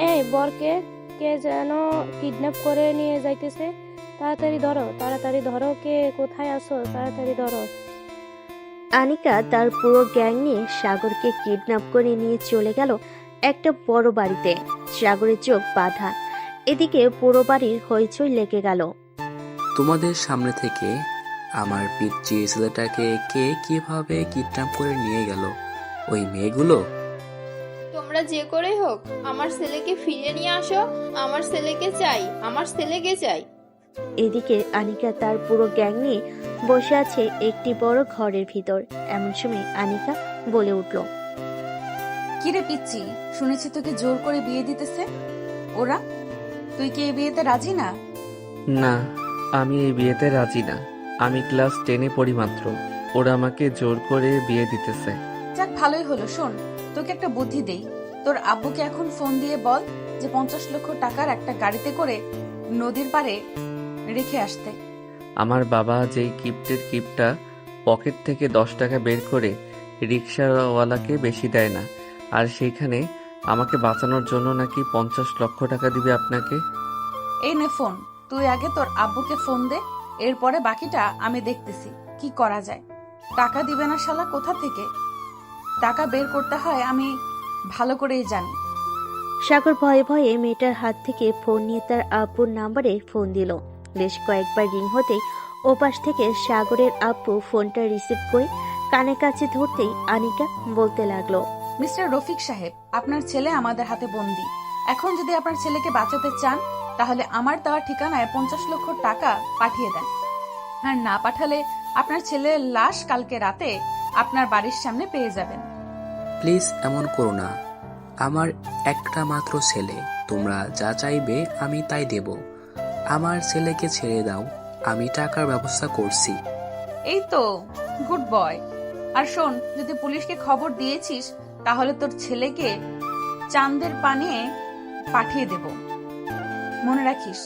এই বরকে কে যেন কিডন্যাপ করে নিয়ে যাইতেছে। তাড়াতাড়ি ধরো, তাড়াতাড়ি ধরো, কে কোথায় আছো, তাড়াতাড়ি ধরো। আনিকা তার পুরো গ্যাং নিয়ে সাগরকে কিডন্যাপ করে নিয়ে চলে গেল একটা বড় বাড়িতে। সাগরের চোখ বাঁধা। এদিকে পুরো বাড়ির হইচই লেগে গেল। তোমাদের সামনে থেকে আমার পিচ্চি ছেলেটাকে কে কিভাবে কিডন্যাপ করে নিয়ে গেল? ওই মেয়েগুলো? তোমরা যে করেই হোক আমার ছেলেকে ফিরিয়ে নিয়ে আসো। আমার ছেলেকে চাই, আমার ছেলেকে চাই। এদিকে আনিকা তার পুরো গ্যাং নিয়ে বসে আছে একটি বড় ঘরের ভিতর। এমন সময় আনিকা বলে উঠল, কিরে পিচ্চি, শুনেছি তোকে জোর করে বিয়ে দিতেছে ওরা। তুই কি এই বিয়েতে রাজি না? না, আমি এই বিয়েতে রাজি না। আমি ক্লাস 10-এ পড়ি মাত্র। ওরা আমাকে জোর করে বিয়ে দিতেছে। যাক, ভালোই হলো। শোন, তোকে একটা বুদ্ধি দেই। তোর আব্বুকে এখন ফোন দিয়ে বল যে 50 লক্ষ টাকার একটা গাড়িতে করে নদীর পাড়ে রেখে আসতে। আমার বাবা যেই কিপটা পকেট থেকে 10 টাকা বের করে রিক্সাওয়ালাকে বেশি দেয় না, আর সেইখানে আমাকে বাঁচানোর জন্য নাকি 50 লক্ষ টাকা দিবে আপনাকে। এই নে ফোন, তুই আগে তোর আব্বুকে ফোন দে, এরপরে বাকিটা আমি দেখতেছি কি করা যায়। টাকা দিবে না শালা, কোথা থেকে টাকা বের করতে হয় আমি ভালো করেই জানি। সাগর ভয়ে ভয়ে মেয়েটার হাত থেকে ফোন নিয়ে তার আব্বুর নাম্বারে ফোন দিল। বেশ কয়েকবার রিং হতেই ওপাশ থেকে সাগরের আব্বু ফোনটা রিসিভ করে কানে কাছে ধরতেই আনিকা বলতে লাগলো, মিস্টার রফিক সাহেব, আপনার ছেলে আমাদের হাতে বন্দি। এখন যদি আপনার ছেলেকে বাঁচাতে চান তাহলে আমার দেওয়া ঠিকানায় 50 লক্ষ টাকা পাঠিয়ে দেন। আর না পাঠালে আপনার ছেলের লাশ কালকে রাতে আপনার বাড়ির সামনে পেয়ে যাবেন। প্লিজ এমন করো না। আমার একটা মাত্র ছেলে, তোমরা যা চাইবে আমি তাই দেব। আমার ছেলেকে ছেড়ে দাও, আমি টাকার ব্যবস্থা করছি। এই তো, গুড বয়। আর শোন, যদি পুলিশকে খবর দিয়েছিস তাহলে তোর ছেলেকে চাঁদের পানে পাঠিয়ে দেব। মনে রাখিস,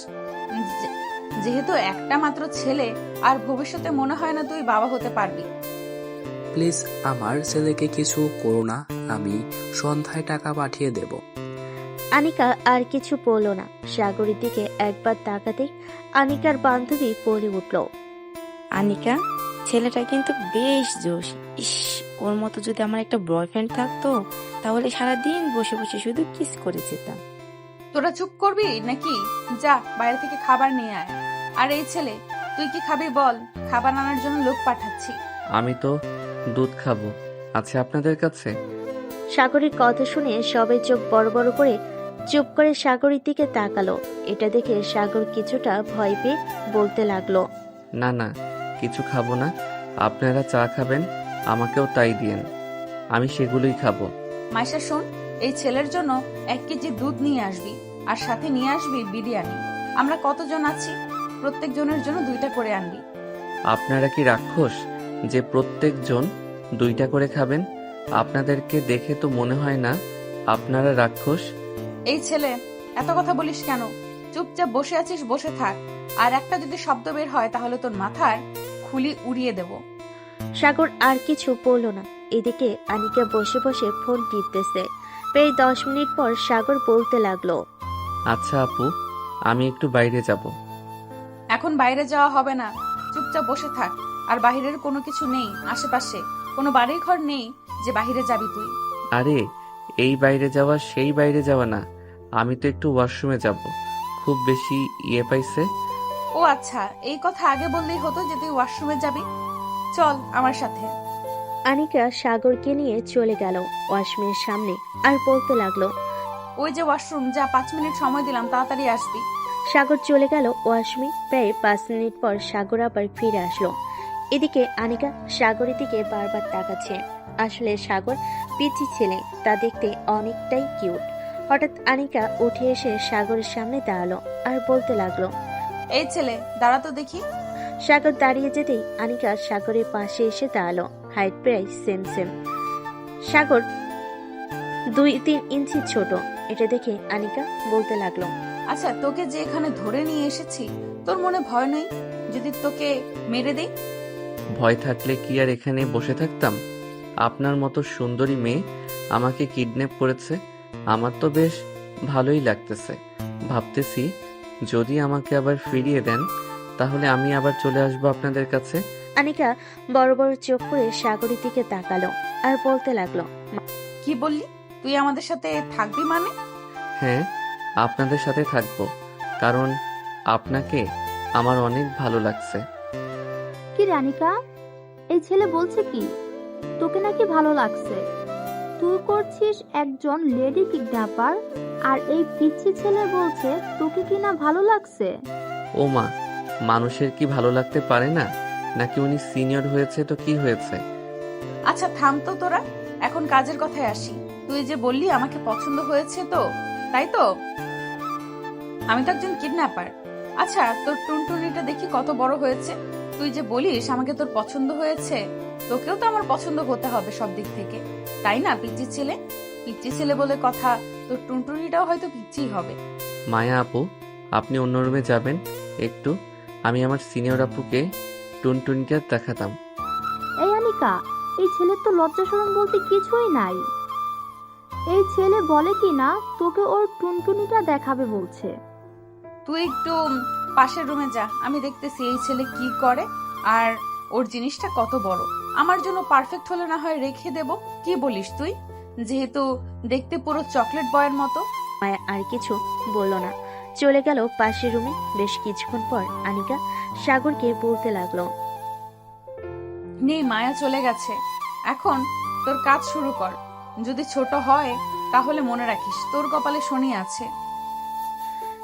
যেহেতু একটা মাত্র ছেলে, আর ভবিষ্যতে মনে হয় না তুই বাবা হতে পারবি। প্লিজ আমার ছেলেকে কিছু করো না, আমি সন্ধ্যায় টাকা পাঠিয়ে দেব। আনিকা আর কিছু বলল না। সাগরের দিকে একবার তাকাতেই আনিকার বান্ধবী বলে উঠল, আনিকা, ছেলেটা কিন্তু বেশ জোশ। ইস, ওর মতো যদি আমার একটা বয়ফ্রেন্ড থাকতো তাহলে সারাদিন বসে বসে শুধু কিস করে যেতাম। তোরা চুপ করবি নাকি? যা, বাইরে থেকে খাবার নিয়ে আয়। আর এই ছেলে, তুই কি খাবি বল, খাবার আনার জন্য লোক পাঠাচ্ছি। আমি তো দুধ খাবো, আছে আপনাদের কাছে? সাগরের কথা শুনে সবাই চোখ বড় বড় করে চুপ করে সাগরের দিকে তাকালো। এটা দেখে সাগর কিছুটা ভয় পেয়ে বলতে লাগলো, না না, কিছু খাবো না। আপনারা চা খাবেন, আমাকেও তাই দিয়েন, আমি সেগুলোই খাবো। মাইশা শোন, এই ছেলের জন্য 1 কেজি দুধ নিয়ে আসবি, আর সাথে নিয়ে আসবি বিরিয়ানি। আমরা কতজন আছি, প্রত্যেক জনের জন্য 2টা করে আনবি। আপনারা কি রাক্ষস যে প্রত্যেকজন 2টা করে খাবেন? আপনাদেরকে দেখে তো মনে হয় না আপনারা রাক্ষস। এই ছেলে, এত কথা বলিস কেন? চুপচাপ বসে আছিস, বসে থাক। আর একটা যদি শব্দ বের হয় তাহলে তোর মাথায় খুলি উড়িয়ে দেব। সাগর আর কিছু বলল না। এদিকে আনিকা বসে বসে ফোন টিপতেছে। প্রায় 10 মিনিট পর সাগর বলতে লাগলো, আচ্ছা আপু, আমি একটু বাইরে যাব। এখন বাইরে যাওয়া হবে না, চুপচাপ বসে থাক। আর বাহিরের কোনো কিছু নেই, আশেপাশে কোনো বাড়ির ঘর নেই যে বাহিরে যাবি তুই। আরে, এই বাইরে যাওয়া সেই বাইরে যাওয়া না, আমি তো একটু ওয়াশরুমে যাব, খুব বেশি ইয়ে পাইছে। ও আচ্ছা, এই কথা আগে বললেই হতো যে তুই ওয়াশরুমে যাবি। চল আমার সাথে। আনিকা সাগরকে নিয়ে চলে গেল ওয়াশরুমের সামনে আর বলতে লাগলো, ওই যে ওয়াশরুম, যা, 5 মিনিট সময় দিলাম, তাড়াতাড়ি আসবি। সাগর চলে গেল ওয়াশরুমে। প্রায় 5 মিনিট পর সাগর আবার ফিরে আসলো। এদিকে আনিকা সাগরের দিকে বারবার তাকাচ্ছে। আসলে সাগর পিচ্চি ছেলে, তা দেখতে অনেকটাই কিউট। হঠাৎ আনিকা উঠে এসে সাগরের সামনে দাঁড়ালো আর বলতে লাগলো, এই ছেলে, দাঁড়া তো দেখি। সাগর দাঁড়িয়ে যেতেই আনিকা সাগরের পাশে এসে দাঁড়ালো। হাইট প্রায় সেম সেম। সাগর 2-3 ইঞ্চি ছোট। এটা দেখে আনিকা বলতে লাগলো, আচ্ছা, তোকে যে এখানে ধরে নিয়ে এসেছি, তোর মনে ভয় নেই যদি তোকে মেরে দেই? ভয় থাকলে কি আর এখানে বসে থাকতাম? আপনার মতো সুন্দরী মেয়ে আমাকে কিডন্যাপ করেছে, আমার তো বেশ ভালোই লাগতেছে। ভাবতেছি যদি আমাকে আবার ফিরিয়ে দেন তাহলে আমি আবার চলে আসবো আপনাদের কাছে। আনিকা বড় বড় চোখ করে সাগরের দিকে তাকালো আর বলতে লাগলো, কি বললি? তুই আমাদের সাথে থাকবি মানে? হ্যাঁ, আপনাদের সাথে থাকবো, কারণ আপনাকে আমার অনেক ভালো লাগছে। কি রানিকা, এই ছেলে বলছে কি তোকে নাকি ভালো লাগছে? তুই করছিস একজন লেডি কিডন্যাপার, আর এই পিচ্ছি ছেলে বলছে তোকে কি না ভালো লাগছে? ও মা, মানুষের কি ভালো লাগতে পারে না? নাকি উনি সিনিয়র হয়েছে তো কি হয়েছে? আচ্ছা থাম তো তোরা, এখন কাজের কথায় আসি। তুই যে বললি আমাকে পছন্দ হয়েছে, তো তাই তো? আমি তো একজন কিডন্যাপার। আচ্ছা, তোর টুনটুনিটা দেখি কত বড় হয়েছে। তুই যে বলিস আমাকে তোর পছন্দ হয়েছে, তোকেও তো আমার পছন্দ হতে হবে সব দিক থেকে, তাই না? পিচ্চি ছেলে, পিচ্চি ছেলে বলে কথা, তোর টুনটুনিটাও হয়তো পিচ্চিই হবে। মায়া আপু, আপনি অন্য রুমে যাবেন একটু, আমি আমার সিনিয়র আপুকে টুনটুনিটা দেখাতাম। এই আনিকা, এই ছেলের তো লজ্জা শরম বলতে কিছুই নাই। এই ছেলে বলে কি না তোকে ওর টুনটুনিটা দেখাবে বলছে। তুই একটু পাশের রুমে যা, আমি দেখতেছি এই ছেলে কি করে আর ওর জিনিসটা কত বড়। আমার জন্য পারফেক্ট হলে না হয় রেখে দেব, কি বলিস তুই? যেহেতু দেখতে পুরো চকলেট বয়ের মতো। মায়া আর কিছু বলল না, চলে গেল পাশের রুমে। বেশ কিছুক্ষণ পর আনিকা সাগরকে বলতে লাগলো, নেই, মায়া চলে গেছে, এখন তোর কাজ শুরু কর। যদি ছোট হয় তাহলে মনে রাখিস তোর কপালে শনি আছে।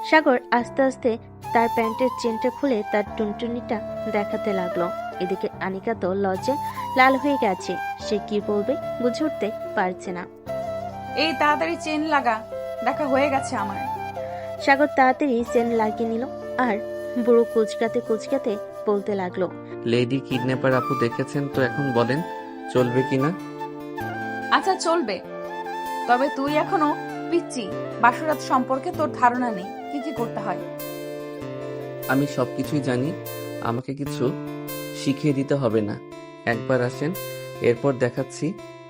সাগর আস্তে আস্তে তার প্যান্টের চেনটা খুলে তার টুনটুনিটা দেখাতে লাগলো। এদিকে আনিকা তো লজ্জায় লাল হয়ে গেছে, সে কি বলবে বুঝে উঠতে পারছে না। এই তাড়াতাড়ি চেন লাগা, দেখা হয়ে গেছে আমার। সাগর তাড়াতাড়ি চেন লাগিয়ে নিল আর বুড়ো কুচকাতে কুচকাতে বলতে লাগলো, লেডি কিডন্যাপার আপু দেখেছেন তো, এখন বলেন চলবে কিনা? আচ্ছা চলবে, তবে তুই এখনো পিচ্চি, বাসরাত সম্পর্কে তোর ধারণা নেই কি কি করতে হয়। আমি সবকিছুই জানি, আমাকে কিছু শিখিয়ে দিতে হবে না। একবার আসেন, এরপর দেখাচ্ছি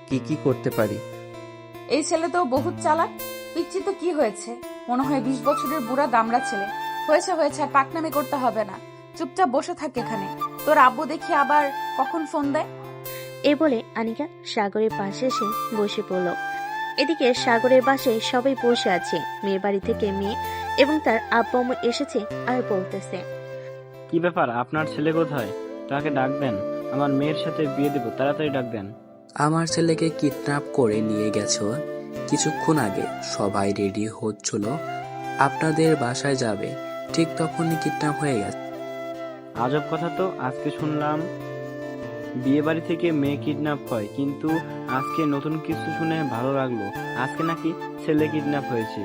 কি কি করতে পারি। এই ছেলে তো বহুত চালাক। পিচ্চি তো কি হয়েছে, মনে হয় 20 বছরের বুড়া দামড়া ছেলে। হয়েছে হয়েছে, আর পাকনামি করতে হবে না, চুপচাপ বসে থাক এখানে। তোর আব্বু দেখি আবার কখন ফোন দেয়। এ বলে আনিকা সাগরের পাশে এসে বসে পড়ল। এদিকে সাগরের বাসায় সবাই বসে আছে। মেয়ের বাড়ি থেকে মেয়ে এবং তার আব্বু আম্মু এসেছে আর বলতেছে, কি ব্যাপার, আপনার ছেলে কোথায়? তাকে ডাকবেন, আমার মেয়ের সাথে বিয়ে দেব, তাড়াতাড়ি ডাকবেন। আমার ছেলেকে কিডন্যাপ করে নিয়ে গেছো কিছুক্ষণ আগে। সবাই রেডি হচ্ছিল আপনাদের বাসায় যাবে, ঠিক তখনই কিডন্যাপ হয়ে গেছে। আজব কথা তো, আজকে শুনলাম বিয়ে বাড়ি থেকে মেয়ে কিডন্যাপ হয়, কিন্তু আজকে নতুন কিছু শুনে ভালো লাগলো। আজকে নাকি ছেলে কিডন্যাপ হয়েছে।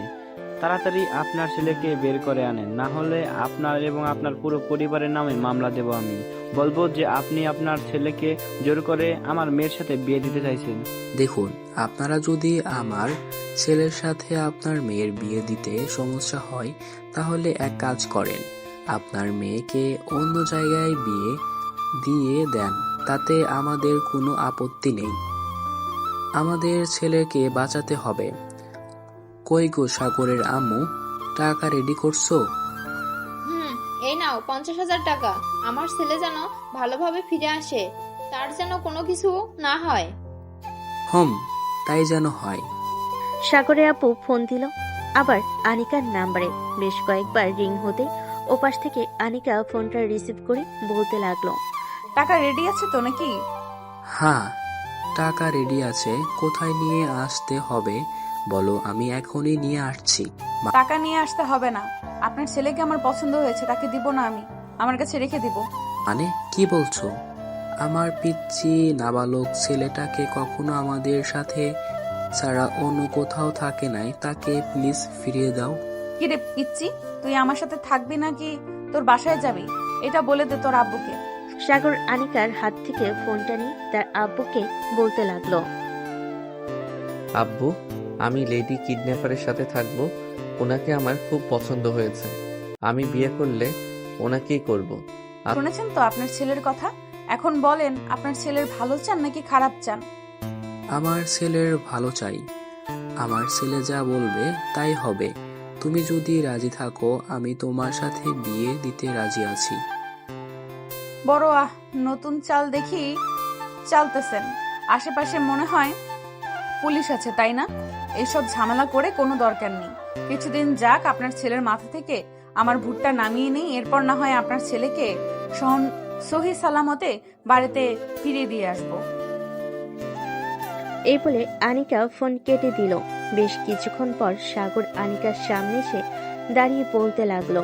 তাড়াতাড়ি আপনার ছেলেকে বের করে আনেন, না হলে আপনার এবং আপনার পুরো পরিবারের নামে মামলা দেব। আমি বলবো যে আপনি আপনার ছেলেকে জোর করে আমার মেয়ের সাথে বিয়ে দিতে চাইছেন। দেখুন, আপনারা যদি আমার ছেলের সাথে আপনার মেয়ের বিয়ে দিতে সমস্যা হয় তাহলে এক কাজ করেন, আপনার মেয়েকে অন্য জায়গায় বিয়ে দিয়ে দেন, তাতে আমাদের কোনো আপত্তি নেই। আমাদের ছেলেকে বাঁচাতে হবে। কই গো সাগরের আম্মু, টাকা রেডি করছো? এই নাও 50,000 টাকা। আমার ছেলে যেন ভালোভাবে ফিরে আসে, তার যেন কোনো কিছু না হয়। তাই যেন হয়। সাগরের আপু ফোন দিল আবার আনিকার নাম্বারে। বেশ কয়েকবার রিং হতে ওপাশ থেকে আনিকা ফোনটা রিসিভ করে বলতে লাগলো, টাকা রেডি আছে তো নাকি? হ্যাঁ, টাকা রেডি আছে। কোথায় নিয়ে আসতে হবে বলো, আমি এখনই নিয়ে আসছি। টাকা নিয়ে আসতে হবে না, আপনার ছেলেকে আমার পছন্দ হয়েছে, তাকে দিব না, আমি আমার কাছে রেখে দিব। মানে কি বলছো? আমার পিচ্ছি নাবালক ছেলেটাকে কখনো আমাদের সাথে ছাড়া অন্য কোথাও থাকে নাই, তাকে প্লিজ ফিরিয়ে দাও। কি রে পিচ্চি, তুই আমার সাথে থাকবি নাকি তোর বাসায় যাবি? এটা বলে দে তোর আব্বুকে। সাগর আনিকার হাত থেকে ফোনটা নিয়ে তার আব্বুকে বলতে লাগলো, আব্বু, আমি লেডি কিডন্যাপারের সাথে থাকবো। ওনাকে আমার খুব পছন্দ হয়েছে। আমি বিয়ে করলে ওনাকেই করব। শুনেছেন তো আপনার ছেলের কথা? এখন বলেন, আপনার ছেলের ভালো চান নাকি খারাপ চান? আমার ছেলের ভালো চাই। আমার ছেলে যা বলবে তাই হবে। তুমি যদি রাজি থাকো আমি তোমার সাথে বিয়ে দিতে রাজি আছি। বড় নতুন চাল দেখি চালতেছেন। আশেপাশে মনে হয় পুলিশ আছে, তাই না? এইসব ঝামেলা করে কোনো দরকার নেই। কিছুদিন যাক, আপনার ছেলের মাথা থেকে আমার ভুট্টা নামিয়ে নেই, এরপর না হয় আপনার ছেলেকে সহি সালামতে বাড়িতে ফিরিয়ে দিয়ে আসবো। এই বলে আনিকা ফোন কেটে দিল। বেশ কিছুক্ষণ পর সাগর আনিকার সামনে এসে দাঁড়িয়ে বলতে লাগলো,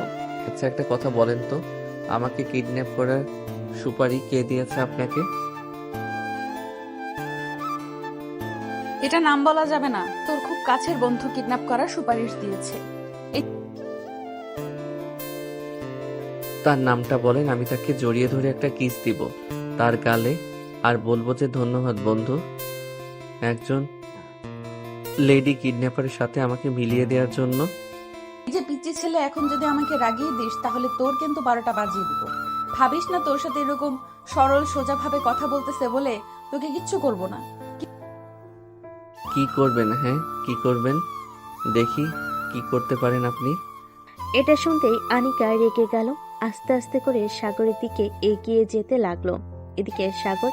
আচ্ছা একটা কথা বলেন তো, আমাকে কিডন্যাপ করার সুপারি কে দিয়েছে আপনাকে? এটা নাম বলা যাবে না। তোর খুব কাছের বন্ধু কিডন্যাপ করার সুপারিশ দিয়েছে। তার নামটা বলেন, আমি তাকে জড়িয়ে ধরে একটা কিস দিব তার গালে, আর বলবো যে ধন্যবাদ বন্ধু, একজন লেডি কিডন্যাপারের সাথে আমাকে মিলিয়ে দেওয়ার জন্য। এই যে পিচ্চি ছেলে, এখন যদি আমাকে রাগিয়ে দিস তাহলে তোর কিন্তু 12টা বাজিয়ে দিব। ভাবিস না তোর সাথে এরকম সরল সোজা ভাবে কথা বলতেছে বলে তোকে কিচ্ছু করব না। কি করবেন? হ্যাঁ কি করবেন? দেখি কি করতে পারেন আপনি। এটা শুনতেই আনিকা রেগে গেল। আস্তে আস্তে করে সাগরের দিকে এগিয়ে যেতে লাগলো। এদিকে সাগর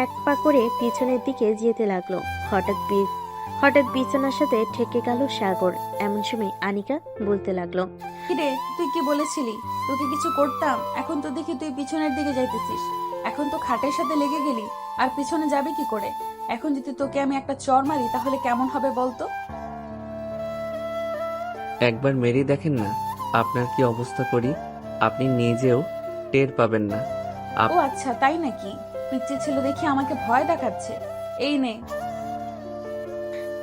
এক পা করে পিছনের দিকে যেতে লাগলো। হঠাৎ বিছানার সাথে ঠেকে গেল সাগর। এমন সময় আনিকা বলতে লাগলো, কিরে, তুই কি বলেছিলি তোকে কিছু করতাম? এখন তো দেখি তুই পিছনের দিকে যাইতেছিস। এখন তো খাটের সাথে লেগে গেলি, আর পিছনে যাবে কি করে? এখন যদি তোকে আমি একটা চড় মারি তাহলে কেমন হবে বলতো? একবার মেরে দেখেন না আপনার কি অবস্থা করি, আপনি নিজেও টের পাবেন না। ও আচ্ছা, তাই নাকি? পিচ্চি ছেলে দেখি আমাকে ভয় দেখাচ্ছে। এই নে।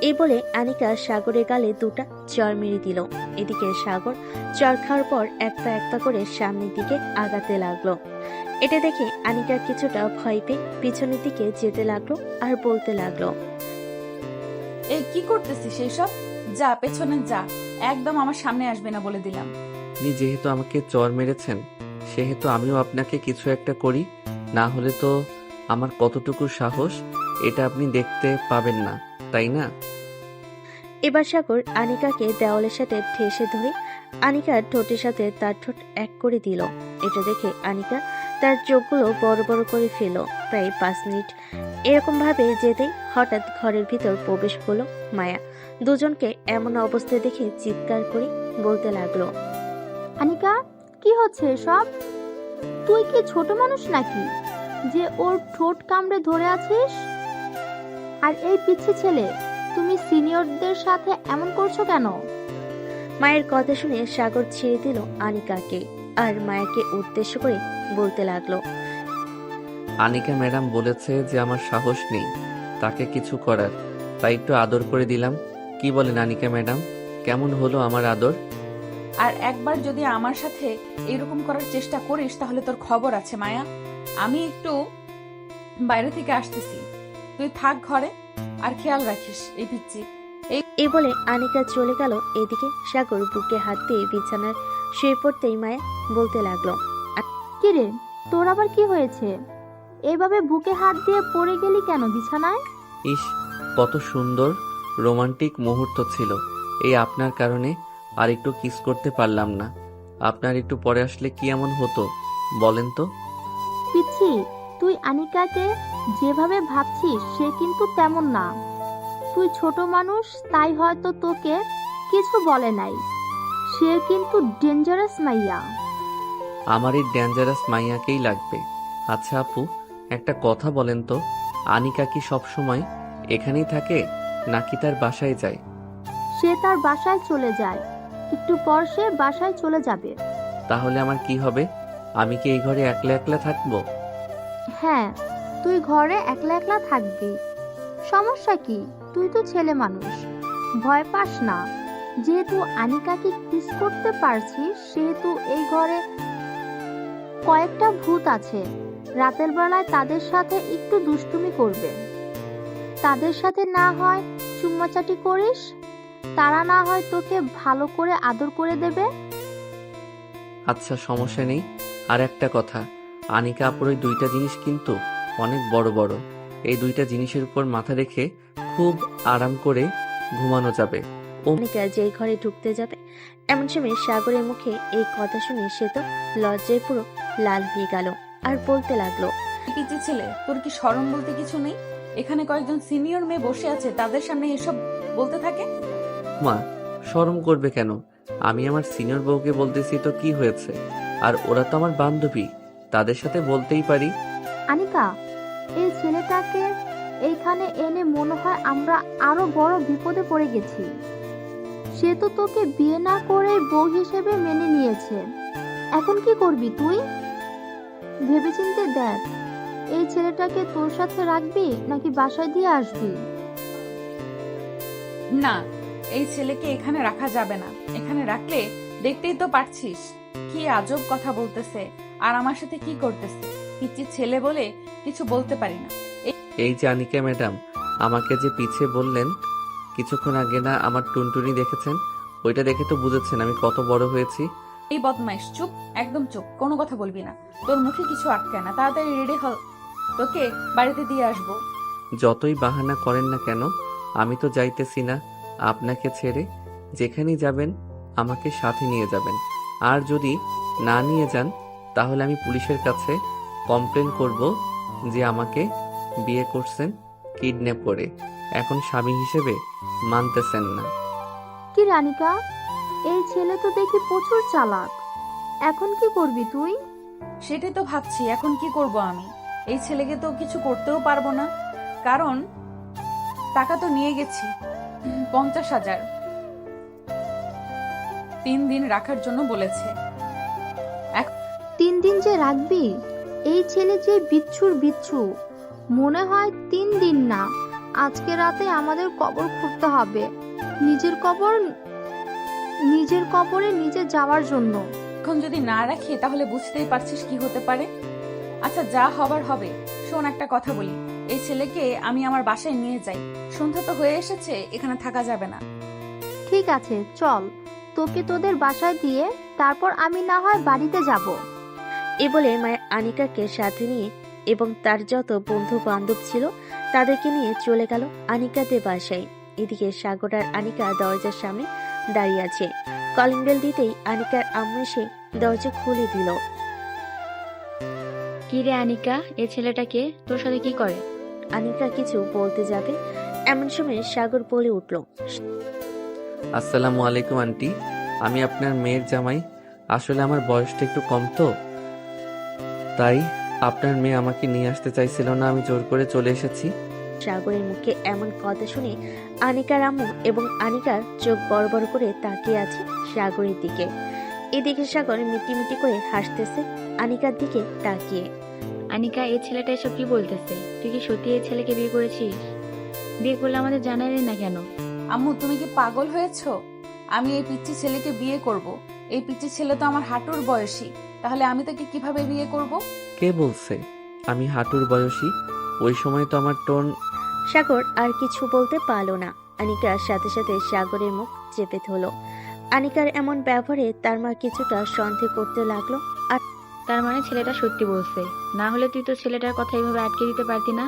এই বলে আনিকা সাগরের গালে দুটা চড় মেরে দিল। এদিকে সাগর চড় খাওয়ার পর এক পা করে সামনের দিকে আগাতে লাগলো। এটা দেখে আনিকা কিছুটা ভয় পেয়ে পিছনের দিকে যেতে লাগলো আর বলতে লাগলো, এই কি করতেছিস এইসব? যা পেছনে যা, একদম আমার সামনে আসবে না বলে দিলাম। আপনি যেহেতু আমাকে চর মেরেছেন সেহেতু আমিও আপনাকে কিছু একটা করি, না হলে তো আমার কতটুকু সাহস এটা আপনি দেখতে পাবেন না, তাই না? এবার সাগর আনিকাকে দেওয়ালের সাথে ঠেসে ধরে আনিকার ঠোঁটের সাথে তার ঠোঁট এক করে দিল। এটা দেখে আনিকা তার চোখগুলো বড় বড় করে ফেল। প্রায় 5 মিনিট এরকম ভাবে যেতেই হঠাৎ ঘরের ভিতর প্রবেশ করলো মায়া। দুজনকে এমন অবস্থায় দেখে চিৎকার করে বলতে লাগলো, আনিকা, কি হচ্ছে এসব? তুই কি ছোট মানুষ নাকি যে ওর ঠোঁট কামড়ে ধরে আছিস? আর এই পিচ্ছি ছেলে, তুমি সিনিয়রদের সাথে এমন করছো কেন? মায়ের কথা শুনে সাগর ছেড়ে দিল আনিকাকে আর মায়াকে উদ্দেশ্য করে বলতে লাগলো, আনিকা ম্যাডাম বলেছে যে আমার সাহস নেই তাকে কিছু করার, তাই একটু আদর করে দিলাম। কি বলেন আনিকা ম্যাডাম, কেমন হলো আমার আদর? আর একবার যদি আমার সাথে এরকম করার চেষ্টা করিস তাহলে তোর খবর আছে মায়া। আমি একটু বাইরে থেকে আসতেছি, তুই থাক ঘরে, আর খেয়াল রাখিস এই পিচ্চি। এই বলে আনিকা চলে গেল। এদিকে সাগর বুকে হাত দিয়ে বিছানার শুয়ে পড়তেই মায়া বলতে লাগলো, কিরে, তোর আবার কি হয়েছে? এভাবে বুকে হাত দিয়ে পড়ে গেলি কেন বিছানায়? ইস, কত সুন্দর রোমান্টিক মুহূর্ত ছিল, এই আপনার কারণে আর একটু কিস করতে পারলাম না। আপনার একটু পরে আসলে কি এমন হতো বলেন তো? পিচ্ছি, তুই আনিকাকে যেভাবে ভাবছিস সে কিন্তু তেমন না। তুই ছোট মানুষ, তাই হয়তো তোকে কিছু বলে নাই। সে কিন্তু ডেঞ্জারাস মাইয়া। আমার এই ডেঞ্জারাস মাইয়াকেই লাগবে। আচ্ছা আপু, একটা কথা বলেন তো, আনিকা কি সব সময় এখানেই থাকে নাকি তার বাসায় যায়? সে তার বাসায় চলে যায়, একটু পর সে বাসায় চলে যাবে। তাহলে আমার কি হবে? আমি কি এই ঘরে একলা একলা থাকবো? হ্যাঁ, তুই ঘরে একলা একলা থাকবি। সমস্যা কি? তুই তো ছেলে মানুষ, ভয় পাস না। যেহেতু আনিকাকে কিস করতে পারছিস সেহেতু এই ঘরে কয়েকটা ভূত আছে। রাতের বেলায় তাদের সাথে একটু দুষ্টুমি করবে। তাদের সাথে না হয় চুম্মাচাটি করিস, তারা না হয় তোকে ভালো করে আদর করে দেবে। আচ্ছা সমস্যা নেই। আর একটা কথা, আনিকা আপুর ওই 2টা জিনিস কিন্তু অনেক বড় বড়। এই 2টা জিনিসের উপর মাথা রেখে খুব আরাম করে ঘুমানো যাবে। আনিকা যেই ঘরে ঢুকতে যাবে এমন সময় সাগরের মুখে এই কথা শুনে সে তো লজ্জায় পুরো লাল হয়ে গেল আর বলতে লাগলো, পিচি ছেলে, তোর কি শরম বলতে কিছু নেই? এখানে কয়েকজন সিনিয়র মেয়ে বসে আছে, তাদের সামনে এসব বলতে থাকে। মা, শরম করবে কেন? আমি আমার সিনিয়র বউকে বলতেছি তো কি হয়েছে? আর ওরা তো আমার বান্ধবী, তাদের সাথে বলতেই পারি। আনিকা, এই ছেলেটাকে এইখানে এনে মনে হয় আমরা আরো বড় বিপদে পড়ে গেছি। সে তো তোকে বিয়ে না করে বউ হিসেবে মেনে নিয়েছে, এখন কি করবি তুই? ভেবেচিন্তে দেখ, এই ছেলেটাকে তোর সাথে রাখবি নাকি বাসায় দিয়ে আসবি? না, এই ছেলেকে এখানে রাখা যাবে না। এখানে রাখলে দেখতেই তো পারছিস কি আজব কথা বলতেছে আর আমার সাথে কি করতেছে। পিচি ছেলে বলে কিছু বলতে পারি না। এই যে আনিকা ম্যাডাম, আমাকে যে পিছে বললেন কিছুক্ষণ আগে না আমার টুনটুনি দেখেছেন, ওইটা দেখে তো বুঝেছেন আমি কত বড় হয়েছি। এই বদমাইশ, চুপ, একদম চুপ, কোনো কথা বলবি না। তোর মুখে কিছু আটকায় না, তাড়াতাড়ি রেডি হ, তোকে বাড়িতে দিয়ে আসবো। যতই বাহানা করেন না কেন, আমি তো যাইতেছি না আপনাকে ছেড়ে। যেখানেই যাবেন আমাকে সাথে নিয়ে যাবেন, আর যদি না নিয়ে যান তাহলে আমি পুলিশের কাছে কমপ্লেন করব যে আমাকে বিয়ে করছেন কিডন্যাপ করে, এখন স্বামী হিসেবে মানতেছেন না। কি রানিকা, এই ছেলে তো দেখি প্রচুর চালাক, এখন কি করবি তুই? সেটাই তো ভাবছি, এখন কি করব আমি। এই ছেলেকে তো কিছু করতেও পারবো না, কারণ টাকা তো নিয়ে গেছি 50,000, 3 দিন রাখার জন্য বলেছে। 3 দিন যে রাখবি? এই ছেলে যে বিচ্ছুর বিচ্ছু, মনে হয় 3 দিন না, আজকে রাতে আমাদের কবর খুঁড়তে হবে, নিজের কবরে নিজে যাওয়ার জন্য। এখন যদি না রাখি তাহলে বুঝতেই পারছিস কি হতে পারে। আচ্ছা, যা হবার হবে। শোন, একটা কথা বলি, এই ছেলেকে আমি আমার বাসায় নিয়ে যাই। সন্ধ্যা তো হয়ে এসেছে, এখানে থাকা যাবে না। ঠিক আছে, চল, তোকে তোদের বাসায় দিয়ে তারপর আমি না হয় বাড়িতে যাব। এ বলে মায়ের আনিকাকে সাথে নিয়ে এবং তার যত বন্ধু বান্ধব ছিল তাদেরকে নিয়ে চলে গেল আনিকাদের বাসায়। এদিকে সাগর আর আনিকা দরজার সামনে দাঁড়িয়ে আছে। কলিং বেল দিতেই আনিকার আম্মু এসে দরজা খুলে দিল। কি রে আনিকা, এই ছেলেটাকে তোর সাথে কি করে? আনিকা কিছু বলতে যাবে এমন সময় সাগর বলে উঠল, আসসালামু আলাইকুম আন্টি, আমি আপনার মেয়ের জামাই। আসলে আমার বয়সটা একটু কম তো, তাই আপনার মেয়ে আমাকে নিয়ে আসতে চাইছিল না, আমি জোর করে চলে এসেছি। সাগরের মুখে এমন কথা শুনে আনিকার আম্মু এবং আনিকার চোখ বড় বড় করে তাকিয়ে আছে সাগরের দিকে। এদিকে সাগর মিটি করে হাসতেছে আনিকার দিকে তাকিয়ে। আনিকা, এই ছেলেটা এসব কি বলতেছে? তুই কি সত্যি এই ছেলেকে বিয়ে করেছিস? বিয়ে করলে আমাদের জানালি না কেন? আম্মু, তুমি কি পাগল হয়েছো? আমি এই পিচ্চি ছেলেকে বিয়ে করব? এই পিচ্চি ছেলে তো আমার হাঁটুর বয়সী, তাহলে আমি তাকে কিভাবে বিয়ে করব? কে বলছে আমি হাঁটুর বয়সী? ওই সময় তো আমার টোন। সাগর আর কিছু বলতে পারল না। আনিকার সাথে সাথে সাগরের মুখ চেপে ধরল। আনিকার এমন ব্যবহারে তার মা কিছুটা সন্দেহ করতে লাগলো। আর তার মানে ছেলেটা সত্যি বলছে, না হলে তুই তো ছেলেটার কথা এইভাবে আটকে দিতে পারতি না।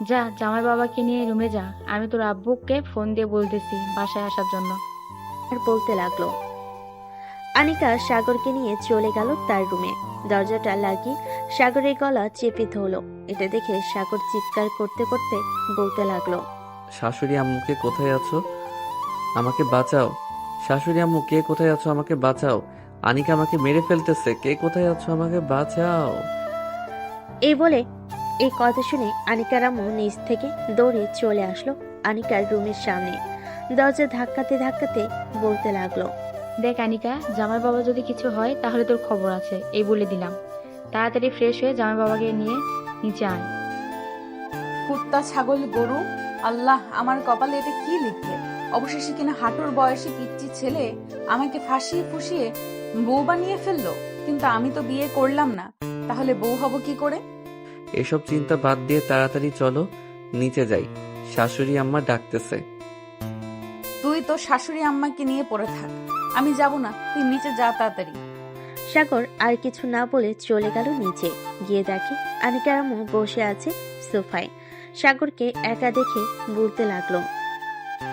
যা, জামাই বাবাকে নিয়ে রুমে যা, আমি তোর আব্বুকে ফোন দিয়ে বলতেছি বাসায় আসার জন্য। বলতে লাগলো। আনিকা সাগরকে নিয়ে চলে গেল তার রুমে। দরজাটা লাগিয়ে সাগরের গলা চেপে ধরল। এটা দেখে সাগর চিৎকার করতে করতে বলতে লাগলো, শাশুড়ি আম্মুকে কোথায় আছো? আমাকে বাঁচাও। শাশুড়ি আম্মু, কে কোথায় আছো? আমাকে বাঁচাও। আনিকা আমাকে মেরে ফেলতেছে, কে কোথায় আছো? আমাকে বাঁচাও। এই বলে এই কথা শুনে আনিকার আম্মু নিচ থেকে দৌড়ে চলে আসলো আনিকার রুমের সামনে। দরজা ধাক্কাতে ধাক্কাতে বলতে লাগলো, দেখ আনিকা, জামাই বাবা যদি কিছু হয় তাহলে তোর খবর আছে, এই বলে দিলাম। তাড়াতাড়ি ফ্রেশ হয়ে জামাই বাবাকে নিয়ে নিচে আয়। কুত্তা, ছাগল, গরু, আল্লাহ, আমার কপালে এটা কি লিখলে? অবশেষে কিনা হাঁটুর বয়সী পিচ্চি ছেলে আমাকে ফাঁসিয়ে ফুসিয়ে বউ বানিয়ে ফেললো। কিন্তু আমি তো বিয়ে করলাম না, তাহলে বউ হব কি করে? এসব চিন্তা বাদ দিয়ে তাড়াতাড়ি চলো, নিচে যাই, শাশুড়ি আম্মা ডাকতেছে। তুই তো শাশুড়ি আম্মাকে নিয়ে পড়ে থাক, আমি যাব না, তুই নিচে যা তাড়াতাড়ি। সাগর আর কিছু না বলে চলে গেল নিচে। গিয়ে দেখে আনিকার আম্মু বসে আছে সোফায়। সাগরকে একা দেখে বলতে লাগলো,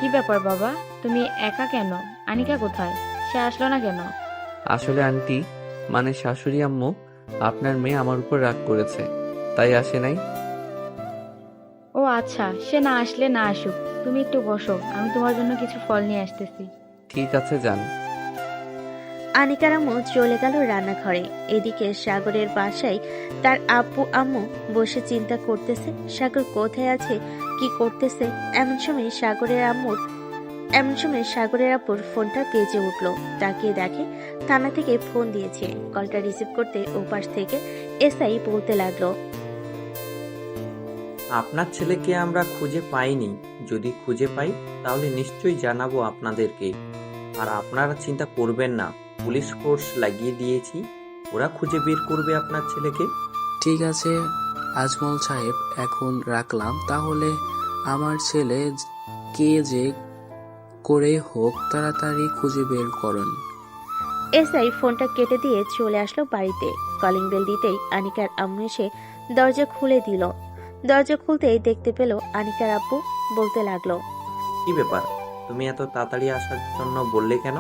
কি ব্যাপার বাবা, তুমি একা কেন? আনিকা কোথায়? সে আসলো না কেন? আসলে আন্টি, মানে শাশুড়ি আম্মু, আপনার মেয়ে আমার উপর রাগ করেছে, তাই আসে নাই। ও আচ্ছা, সে না আসলে না আসুক, তুমি একটু বসো, আমি তোমার জন্য কিছু ফল নিয়ে আসতেছি। ঠিক আছে, যান। আনিকার আম্মু চলে গেল রান্নাঘরে। এদিকে সাগরের বাসায় তার আব্বু আম্মু বসে চিন্তা করতেছে সাগর কোথায় আছে, কি করতেছে। এমন সময় সাগরের আব্বুর ফোনটা বেজে উঠলো। তাকিয়ে দেখে থানা থেকে ফোন দিয়েছে। কলটা রিসিভ করতে ওপাশ থেকে এসআই বলতে লাগলো, আপনার ছেলেকে আমরা খুঁজে পাইনি। যদি খুঁজে পাই তাহলে নিশ্চয়ই জানাবো আপনাদেরকে। আর আপনারা চিন্তা করবেন না, পুলিশ ফোর্স লাগিয়ে দিয়েছি, ওরা খুঁজে বের করবে আপনার ছেলেকে। ঠিক আছে আজমল সাহেব, এখন রাখলাম। তাহলে আমার ছেলে কে যে করে হোক তাড়াতাড়ি খুঁজে বের করুন। এসআই ফোনটা কেটে দিয়ে চলে আসলো বাড়িতে। কলিং বেল দিতেই আনিকার আম্মু এসে দরজা খুলে দিল। দরজা খুলতেই দেখতে পেল আনিকার আব্বু। বলতে লাগলো, কি ব্যাপার, তুমি এত তাড়াতাড়ি আসার জন্য বললে কেন?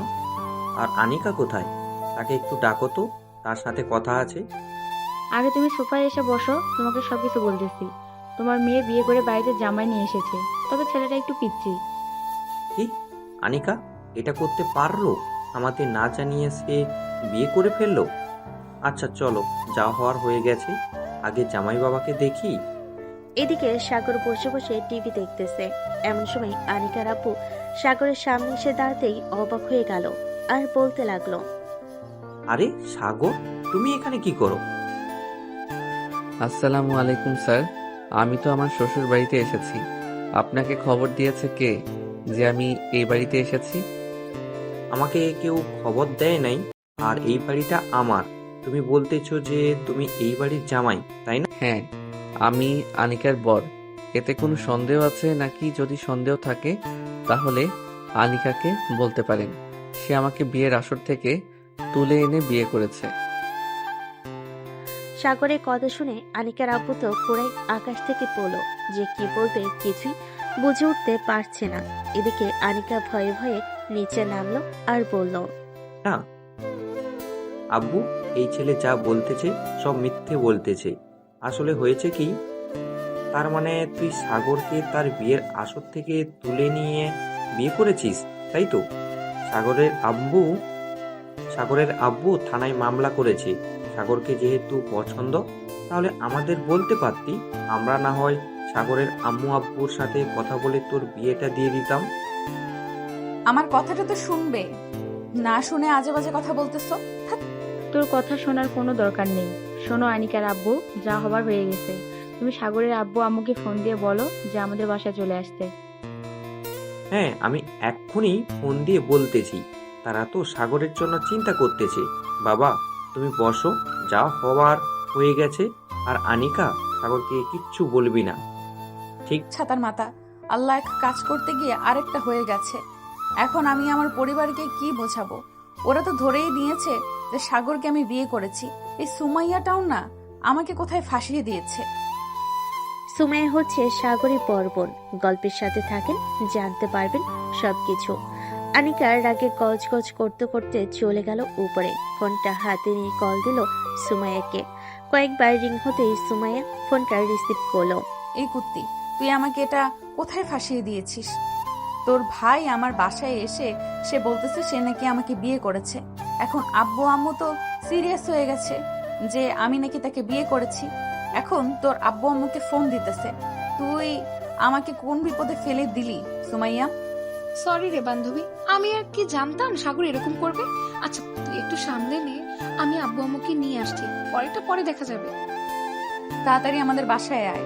আর আনিকা কোথায়? তাকে একটু ডাকো তো, তার সাথে কথা আছে। আগে তুমি সোফায় এসে বসো, তোমাকে সবকিছু বলতেছি। তোমার মেয়ে বিয়ে করে বাড়িতে জামাই নিয়ে এসেছে, তবে ছেলেটা একটু পিচ্ছি। কি, আনিকা এটা করতে পারলো? আমাদের না জানিয়ে সে বিয়ে করে ফেললো? আচ্ছা চলো, যা হওয়ার হয়ে গেছে, আগে জামাই বাবাকে দেখি। এদিকে সাগর বসে বসে টিভি দেখতেছে। এমন সময় আনিকার আব্বু সাগরের সামনে এসে দাঁড়াতেই অবাক হয়ে গেল আর বলতে লাগলো, আরে সাগর, তুমি এখানে কি করো? আসসালামু আলাইকুম স্যার, আমি তো আমার শ্বশুর বাড়িতে এসেছি। আপনাকে খবর দিয়েছে কে যে আমি এই বাড়িতে এসেছি? আমাকে কেউ খবর দেয় নাই। আর এই বাড়িটা আমার। তুমি বলতেছো যে তুমি এই বাড়ির জামাই, তাই না? হ্যাঁ, আমি আনিকার বর। এতে কোনো সন্দেহ আছে নাকি? যদি সন্দেহ থাকে তাহলে আনিকাকে বলতে পারেন। সে আমাকে বিয়ের আসর থেকে তুলে এনে বিয়ে করেছে। সাগরের কথা শুনে আনিকার আব্বু তো পুরাই আকাশ থেকে পড়লো। যে কি বলবে কিছুই বুঝে উঠতে পারছে না। এদিকে আনিকা ভয়ে ভয়ে নিচে নামলো আর বলল, না আব্বু, এই ছেলে যা বলতেছে সব মিথ্যে বলতেছে। আসলে হয়েছে কি, তার মানে তুই সাগরকে তার বিয়ের আসর থেকে তুলে নিয়ে বিয়ে করেছিস, তাই তো? সাগরের আব্বু থানায় মামলা করেছে। সাগরকে যেহেতু পছন্দ, তাহলে আমাদের বলতে পারতি, আমরা না হয় সাগরের আম্মু আব্বুর সাথে কথা বলে তোর বিয়েটা দিয়ে দিতাম। আমার কথাটা তো শুনবে, না শুনে আজে বাজে কথা বলতেছো। তোর কথা শোনার কোনো দরকার নেই। শোনো আনিকার আব্বু, যা হবার হয়ে গেছে। তুমি সাগরের আব্বু আম্মুকে ফোন দিয়ে বলো যে আমাদের বাসায় চলে আসতে। হ্যাঁ, আমি এক্ষুনি ফোন দিয়ে বলতেছি। তারা তো সাগরের জন্য চিন্তা করতেছে। বাবা তুমি বসো, যা হওয়ার হয়ে গেছে। আর আনিকা, সাগরকে কিচ্ছু বলবি না, ঠিক? ছাতার মাথা, আল্লাহ এক কাজ করতে গিয়ে আরেকটা হয়ে গেছে। এখন আমি আমার পরিবারকে কি বোঝাবো? ওরা তো ধরেই নিয়েছে যে সাগরকে আমি বিয়ে করেছি। এই সুমাইয়াটাও না আমাকে কোথায় ফাঁসিয়ে দিয়েছে। সুমাইয়া হচ্ছে সাগরের বড় বোন। গল্পের সাথে থাকেন, জানতে পারবেন সবকিছু। আনিকার রাগে গজগজ করতে করতে চলে গেল উপরে। ফোনটা হাতে নিয়ে কল দিল সুমাইয়াকে। কয়েকবার রিং হতেই সুমাইয়া ফোনটা রিসিভ করলো। এই কুত্তি, তুই আমাকে এটা কোথায় ফাঁসিয়ে দিয়েছিস? তোর ভাই আমার বাসায় এসে সে বলতেছে সে নাকি আমাকে বিয়ে করেছে। এখন আব্বু আম্মু তো সিরিয়াস হয়ে গেছে যে আমি নাকি তাকে বিয়ে করেছি। এখন তোর আব্বু আম্মুকে ফোন দিতেছে। তুই আমাকে কোন বিপদে ফেলে দিলি সুমাইয়া? সরি রে বান্ধবী, আমি আর কি জানতাম সাগর এরকম করবে। আচ্ছা তুই একটু সামনে নে, আমি আব্বু আম্মুকে নিয়ে আসছি, পরেরটা পরে দেখা যাবে। তাড়াতাড়ি আমাদের বাসায় আয়।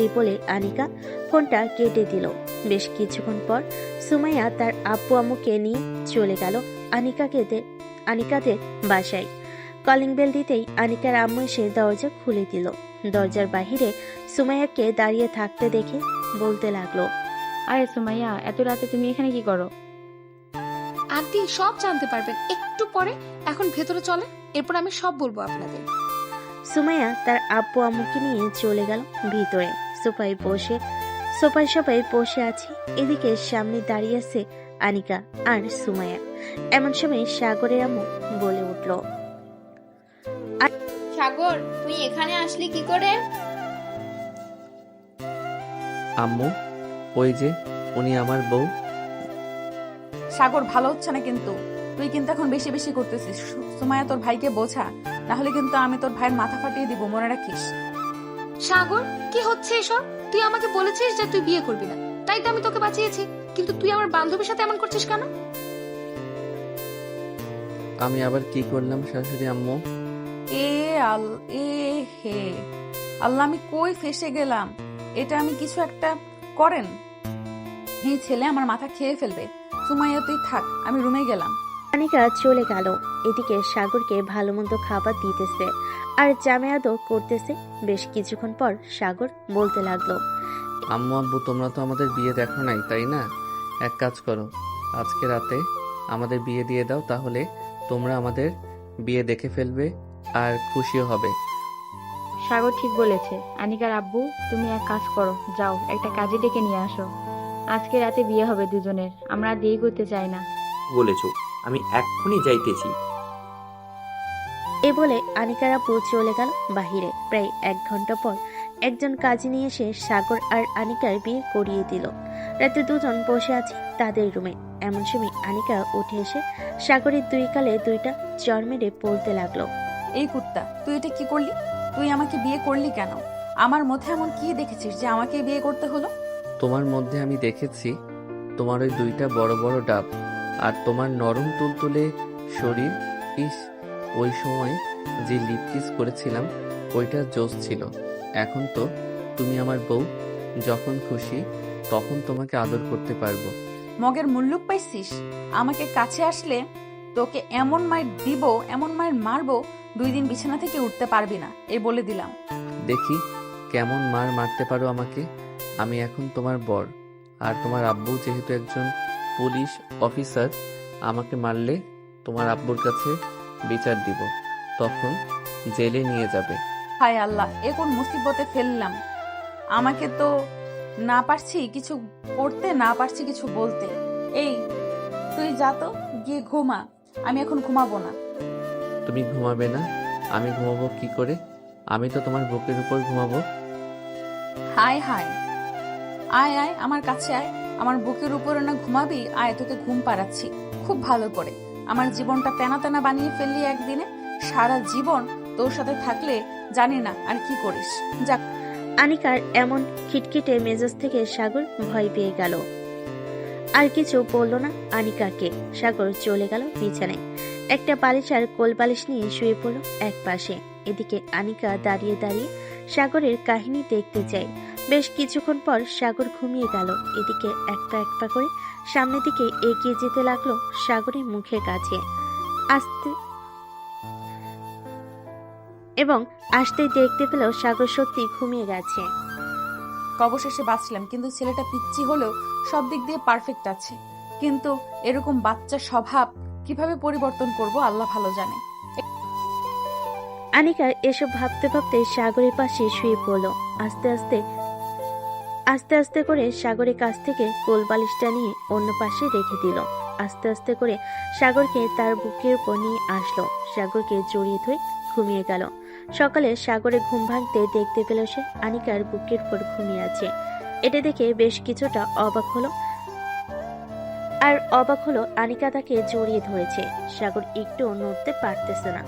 এই বলে আনিকা ফোনটা কেটে দিল। বেশ কিছুক্ষণ পর সুমাইয়া তার আব্বু আম্মুকে নিয়ে চলে গেল আনিকাদের বাসায়। কলিং বেল দিতেই আনিকার আম্মু এসে দরজা খুলে দিল। দরজার বাহিরে সুমাইয়াকে দাঁড়িয়ে থাকতে দেখে বলতে লাগলো, আরে সুমাইয়া, এত রাতে তুমি এখানে কি করো? আন্টি সব জানতে পারবেন একটু পরে, এখন ভেতরে চলে, এরপর আমি সব বলবো আপনাদের। সুমাইয়া তার আব্বু আম্মুকে নিয়ে চলে গেল ভিতরে। সোফায় বসে সোফায় সবাই বসে আছে। এদিকে সামনে দাঁড়িয়ে আছে আনিকা আর সুমাইয়া। এমন সময় সাগরের আম্মু বলে উঠল, সাগর, তুই এখানে আসলি কি করে? আম্মু, ওই যে উনি আমার বউ। সাগর, ভালো হচ্ছে না কিন্তু। তুই কিন্তু এখন বেশি বেশি করতেছিস। সুমাইয়া, তোর ভাইকে বোঝা, না হলে কিন্তু আমি তোর ভাইয়ের মাথা ফাটিয়ে দিব, মনে রাখিস। সাগর, কি হচ্ছে এসব? তুই আমাকে বলেছিস যে তুই বিয়ে করবি না, তাই তো আমি তোকে বাঁচিয়েছি। কিন্তু তুই আমার বান্ধবীর সাথে এমন করছিস কেন? আমি আবার কি করলাম শাশুড়ি আম্মু? এ আল এ হে আল্লাহ, আমি কই ফেসে গেলাম। এটা আমি কিছু একটা করেন। এই ছেলে আমার মাথা খেয়ে ফেলবে। সুমাইয়া, তুই থাক, আমি রুমে গেলাম। আনিকা চলে গেল। এদিকে সাগরকে ভালো মন্দ খাবার দিতেছে আর জামায়াতও করতেছে। বেশ কিছুক্ষণ পর সাগর বলতে লাগলো, আম্মু আব্বু, তোমরা তো আমাদের বিয়ে দেখো নাই, তাই না? এক কাজ করো, আজকে রাতে আমাদের বিয়ে দিয়ে দাও, তাহলে তোমরা আমাদের বিয়ে দেখে ফেলবে আর খুশিও হবে। সাগর ঠিক বলেছে। আনিকার আব্বু, তুমি এক কাজ করো, যাও একটা কাজে ডেকে নিয়ে আসো। আজকে রাতে বিয়ে হবে দুজনের। আমরা আর দেরি করতে চাই না। বলেছো, আমি এক্ষুনি যাইতেছি। এ বলে আনিকার আপু চলে গেল বাহিরে। প্রায় 1 ঘন্টা পর একজন কাজী নিয়ে এসে সাগর আর আনিকার বিয়ে করিয়ে দিল। রাতে দুজন বসে আছে তাদের রুমে। এমন সময় আনিকা উঠে এসে সাগরের 2 গালে 2টা চড় মেরে বলতে লাগলো, এই কুত্তা, তুই এটা কি করলি? তুই আমাকে বিয়ে করলি কেন? আমার মধ্যে এমন কি দেখেছিস যে আমাকে বিয়ে করতে হলো? তোমার মধ্যে আমি দেখেছি তোমার ওই 2টা বড় বড় ডাব আর তোমার নরম তুলতুলে শরীর। ইস, ওই সময় যে লিপ কিস করেছিলাম ওইটা জোশ ছিল। এখন তো তুমি আমার বউ, যখন খুশি তখন তোমাকে আদর করতে পারবো। মগের মুল্লুক পাইছিস? আমাকে কাছে আসলে তোকে এমন মায়ের দিব, এমন মায়ের মারবো, 2 দিন বিছানা থেকে উঠতে পারবি না, এই বলে দিলাম। দেখি কেমন মার মারতে পারো আমাকে। আমি এখন তোমার বর, আর তোমার আব্বু যেহেতু একজন পুলিশ অফিসার, আমাকে মারলে তোমার আব্বুর কাছে বিচার দিব, তখন জেলে নিয়ে যাবে। হায় আল্লাহ, এ কোন মুসিবতে ফেললাম। আমাকে তো না পারছি কিছু করতে, না পারছি কিছু বলতে। এই, তুই যা তো, গিয়ে ঘুমা। আমি এখন ঘুমাবো না। তুমি ঘুমাবে না? আমি ঘুমাবো কি করে? আমি তো তোমার বুকের উপর ঘুমাবো। হায় হায়, আয় আয় আমার কাছে আয়। আমার বুকের উপরে না ঘুমাবি? আয়, তোকে ঘুম পাড়াচ্ছি খুব ভালো করে। আমার জীবনটা তেনা তেনা বানিয়ে ফেললি একদিনে। সারা জীবন তোর সাথে থাকলে জানি না আর কি করিস। যাক। আনিকার এমন খিটখিটে মেজাজ থেকে সাগর ভয় পেয়ে গেল। আর কিছু বলল না আনিকাকে। সাগর চলে গেল বিছানায়। একটা বালিশ আর কোল বালিশ নিয়ে শুয়ে পড়ল এক পাশে। এদিকে আনিকা দাঁড়িয়ে দাঁড়িয়ে সাগরের কাহিনী দেখতে চায়। বেশ কিছুক্ষণ পর সাগর ঘুমিয়ে গেল। এদিকে এক পা করে সামনের দিকে এগিয়ে যেতে লাগলো সাগরের মুখের কাছে। আসতেই দেখতে পেল সাগর সত্যি ঘুমিয়ে গেছে। অবশেষে বাঁচলাম, কিন্তু ছেলেটা পিচ্চি হলেও সব দিক দিয়ে পারফেক্ট আছে। কিন্তু এরকম বাচ্চা স্বভাব কিভাবে পরিবর্তন করব আল্লাহ ভালো জানে। আনিকা এসব ভাবতে ভাবতে সাগরের পাশে শুয়ে পড়ল। আস্তে আস্তে করে সাগরের কাছ থেকে কোল বালিশটা নিয়ে অন্য পাশে রেখে দিল। আস্তে আস্তে করে সাগরকে তার বুকের উপর নিয়ে আসলো। সাগরকে জড়িয়ে ধরে ঘুমিয়ে গেল। সকালে সাগরে ঘুম ভাঙতে দেখতে পেল সে আনিকার বুকের উপর ঘুমিয়ে আছে। এটা দেখে বেশ কিছুটা অবাক হলো আনিকা তাকে জড়িয়ে ধরেছে। সাগর একটু নড়তে পারতেছে না।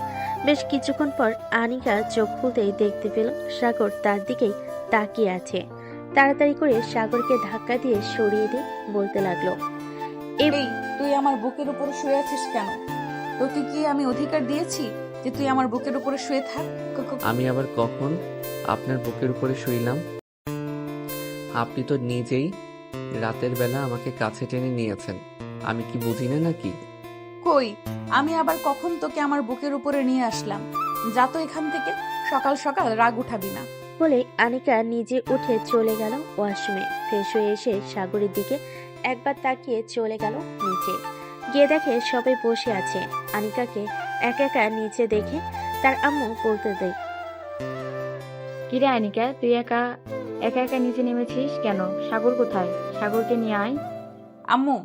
বেশ কিছুক্ষণ পর আনিকা চোখ খুলতেই দেখতে পেল সাগর তার দিকেই তাকিয়ে আছে। তাড়াতাড়ি করে সাগরকে ধাক্কা দিয়ে সরিয়ে দিয়ে বলতে লাগলো, এই, তুই আমার বুকের উপরে শুয়ে আছিস কেন? তোকে কি আমি অধিকার দিয়েছি যে তুই আমার বুকের উপরে শুয়ে থাক? আমি আবার কখন আপনার বুকের উপরে শুইলাম? আপনি তো নিজেই রাতের বেলা আমাকে কাছে টেনে নিয়েছেন। আমি কি বুঝি না নাকি? কই, আমি আবার কখন তোকে আমার বুকের উপরে নিয়ে আসলাম? যা তো এখান থেকে, সকাল সকাল রাগ উঠাবি না। বলে আনিকা নিজে উঠে চলে গেল ওয়াশরুমে। ফ্রেশ হয়ে এসে সাগরের দিকে একবার তাকিয়ে চলে গেল নিচে। গিয়ে দেখে সবাই বসে আছে। আনিকাকে একা একা নিচে দেখে তার আম্মু বলতে কিরে আনিকা, তুই একা একা একা নিচে নেমেছিস কেন? সাগর কোথায়? সাগরকে নিয়ে আয়। আম্মু,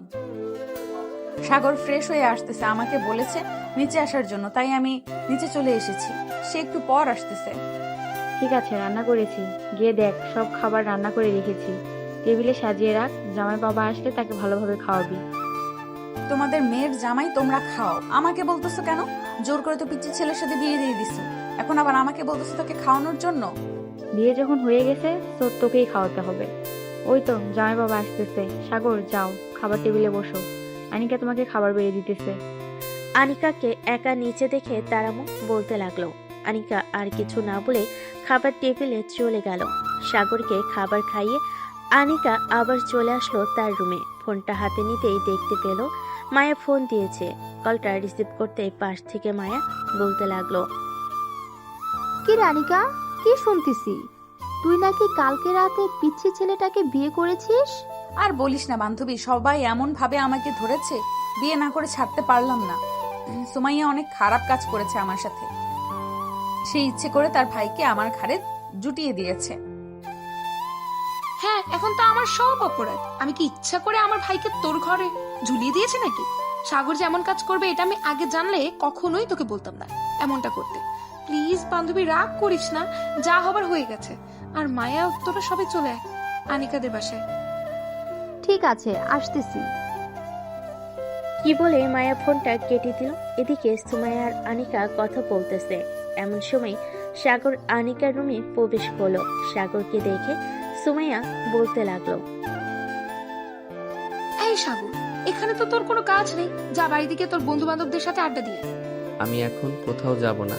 সাগর ফ্রেশ হয়ে আসতেছে, আমাকে বলেছে নিচে আসার জন্য, তাই আমি নিচে চলে এসেছি। সে একটু পর আসতেছে। ঠিক আছে, রান্না করেছি, গিয়ে দেখ, সব খাবার রান্না করে রেখেছি। টেবিলে সাজিয়ে রাখ, জামাই বাবা আসলে তাকে ভালোভাবে খাওয়াবি। তোমাদের মেয়ের জামাই তোমরা খাও, আমাকে বলতেছো কেন? জোর করে তো পিচ্চি ছেলের সাথে বিয়ে দিয়ে দিছো, এখন আবার আমাকে বলতেছো তোকে খাওয়ানোর জন্য? বিয়ে যখন হয়ে গেছে তো তোকেই খাওয়াতে হবে। ওই তো জামাই বাবা আসতেছে। সাগর, যাও, খাবার টেবিলে বসো, আনিকা তোমাকে খাবার বেড়ে দিতেছে। আনিকাকে একা নিচে দেখে তারামু বলতে লাগলো। আনিকা আর কিছু না বলে খাবার টেবিলে চলে গেল। সাগরকে খাবার খাইয়ে আনিকা আবার চলে আসলো তার রুমে। ফোনটা হাতে নিতেই দেখতে পেল মায়া ফোন দিয়েছে। কলটা রিসিভ করতে পাশ থেকে মায়া বলতে লাগলো। কি রানিকা, কি শুনতেছি? তুই নাকি কালকে রাতে পিচ্ছি ছেলেটাকে বিয়ে করেছিস? আর বলিস না বান্ধবী, সবাই এমন ভাবে আমাকে ধরেছে, বিয়ে না করে ছাড়তে পারলাম না। সুমাইয়া অনেক খারাপ কাজ করেছে আমার সাথে। সে ইচ্ছে করে তার ভাইকে আমার ঘাড়ে জুটিয়ে দিয়েছে। হ্যাঁ, এখন তো আমার সব অপরাধ। আমি কি ইচ্ছা করে আমার ভাইকে তোর ঘরে ঝুলিয়ে দিয়েছি নাকি? সাগর যে এমন কাজ করবে এটা আমি আগে জানলে কখনোই তোকে বলতাম না এমনটা করতে। প্লিজ বান্ধবী, রাগ করিস না, যা হবার হয়ে গেছে। আর মায়া, তোরা সবাই চলে আয় আনিকাদের বাসায়। ঠিক আছে, আসতেছি। কি বলে মায়া ফোনটা কেটে দিল। এদিকে সুমাইয়া আর আনিকা কথা বলতেছে। এমন সময় সাগর আনিকার রুমে প্রবেশ করলো। সাগরকে দেখে সুমাইয়া বলতে লাগলো। এই সাগর, এখানে তো তোর কোনো কাজ নেই, যা বাড়ি দিকে তোর বন্ধু বান্ধবদের সাথে আড্ডা দিয়ে। আমি এখন কোথাও যাব না,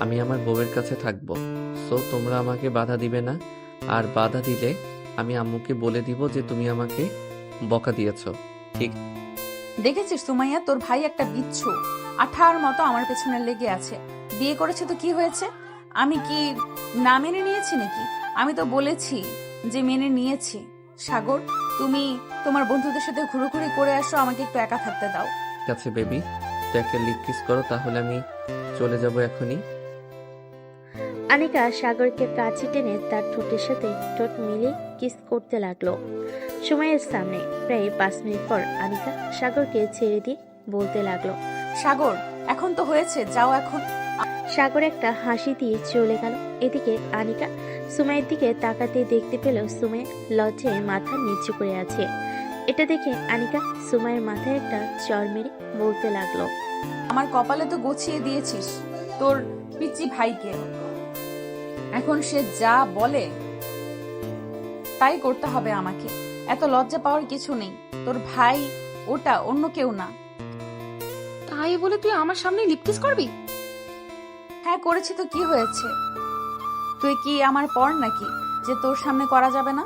আমি আমার বউয়ের কাছে থাকবো। সো তোমরা আমাকে বাধা দিবে না, আর বাধা দিলে আমি আম্মুকে বলে দিব যে তুমি আমাকে বকা দিয়েছো। ঠিক দেখেছিস সুমাইয়া, তোর ভাই একটা বিচ্ছু, আঠার মতো আমার পেছনে লেগে আছে। বিয়ে করেছে তো কি হয়েছে? আমি কি না মেনে নিয়েছি নাকি? আমি তো বলেছি যে মেনে নিয়েছি। সাগর, তুমি তোমার বন্ধুদের সাথে ঘুরোঘুরি করে আসো, আমাকে একটু একা থাকতে দাও। আছে বেবি, তো একটা লিপ কিস করো, তাহলে আমি চলে যাব এখনই। আনিকা সাগরকে কাছে টেনে তার ঠোঁটের সাথে ঠোঁট মিলিয়ে কিস করতে লাগলো। সময়ের সামনে প্রায় 5 মিনিট পর আনিকা সাগরকে ছেড়ে দিয়ে বলতে লাগলো। সাগর, এখন তো হয়েছে, যাও এখন। সাগর একটা হাসি দিয়ে চলে গেল। এদিকে আনিকা সুমাইয়ের দিকে তাকাতে দেখতে পেল সুমাইয়া লজ্জায় মাথা নিচু করে আছে। এটা দেখে আনিকা সুমাইয়ের মাথায় একটা চড় মেরে বলতে লাগলো। আমার কপালে তো গছিয়ে দিয়েছিস তোর পিচ্চি ভাইকে, এখন সে যা বলে তাই করতে হবে আমাকে। এত লজ্জা পাওয়ার কিছু নেই, তোর ভাই ওটা, অন্য কেউ না। তাই বলে তুই আমার সামনে লিপকিস করবি? হ্যাঁ, করেছি তো কি হয়েছে? তুই কি আমার পর নাকি যে তোর সামনে করা যাবে না?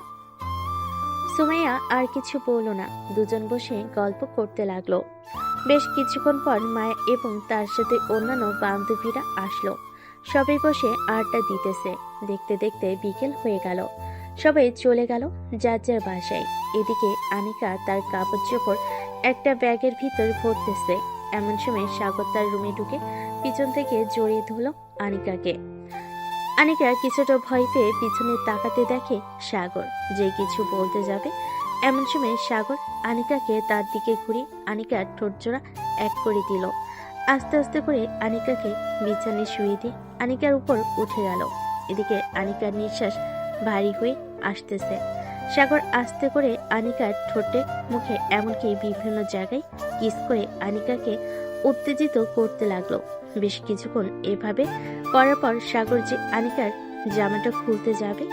সুমাইয়া আর কিছু বলল না। দুজন বসে গল্প করতে লাগলো। বেশ কিছুক্ষণ পর মায়া এবং তার সাথে অন্যান্য বান্ধবীরা আসলো। সবাই বসে আড্ডা দিতেছে। দেখতে দেখতে বিকেল হয়ে গেল। সবাই চলে গেল যার যার বাসায়। এদিকে আনিকা তার কাপড় চোপড় একটা ব্যাগের ভিতর ভরতেছে। এমন সময় সাগর তার রুমে ঢুকে পিছন থেকে জড়িয়ে ধরল আনিকাকে। আনিকা কিছুটা ভয় পেয়ে পিছনে তাকাতে দেখে সাগর, যে কিছু বলতে যাবে। এমন সময় সাগর আনিকাকে তার দিকে ঘুরে আনিকার ঠোঁটজোড়া এক করে দিল। আস্তে আস্তে করে আনিকাকে বিছানায় শুয়ে দিয়ে আনিকার উপর উঠে গেল। এদিকে আনিকার নিঃশ্বাস ভারী হয়ে আসতেছে। সাগর আস্তে করে আনিকার ঠোঁটে, মুখে, এমনকি বিভিন্ন জায়গায় কিস করে আনিকাকে উত্তেজিত করতে লাগলো। বেশ কিছুক্ষণ এভাবে করার পর সাগর যে আনিকার জামাটা খুলতে যাবে,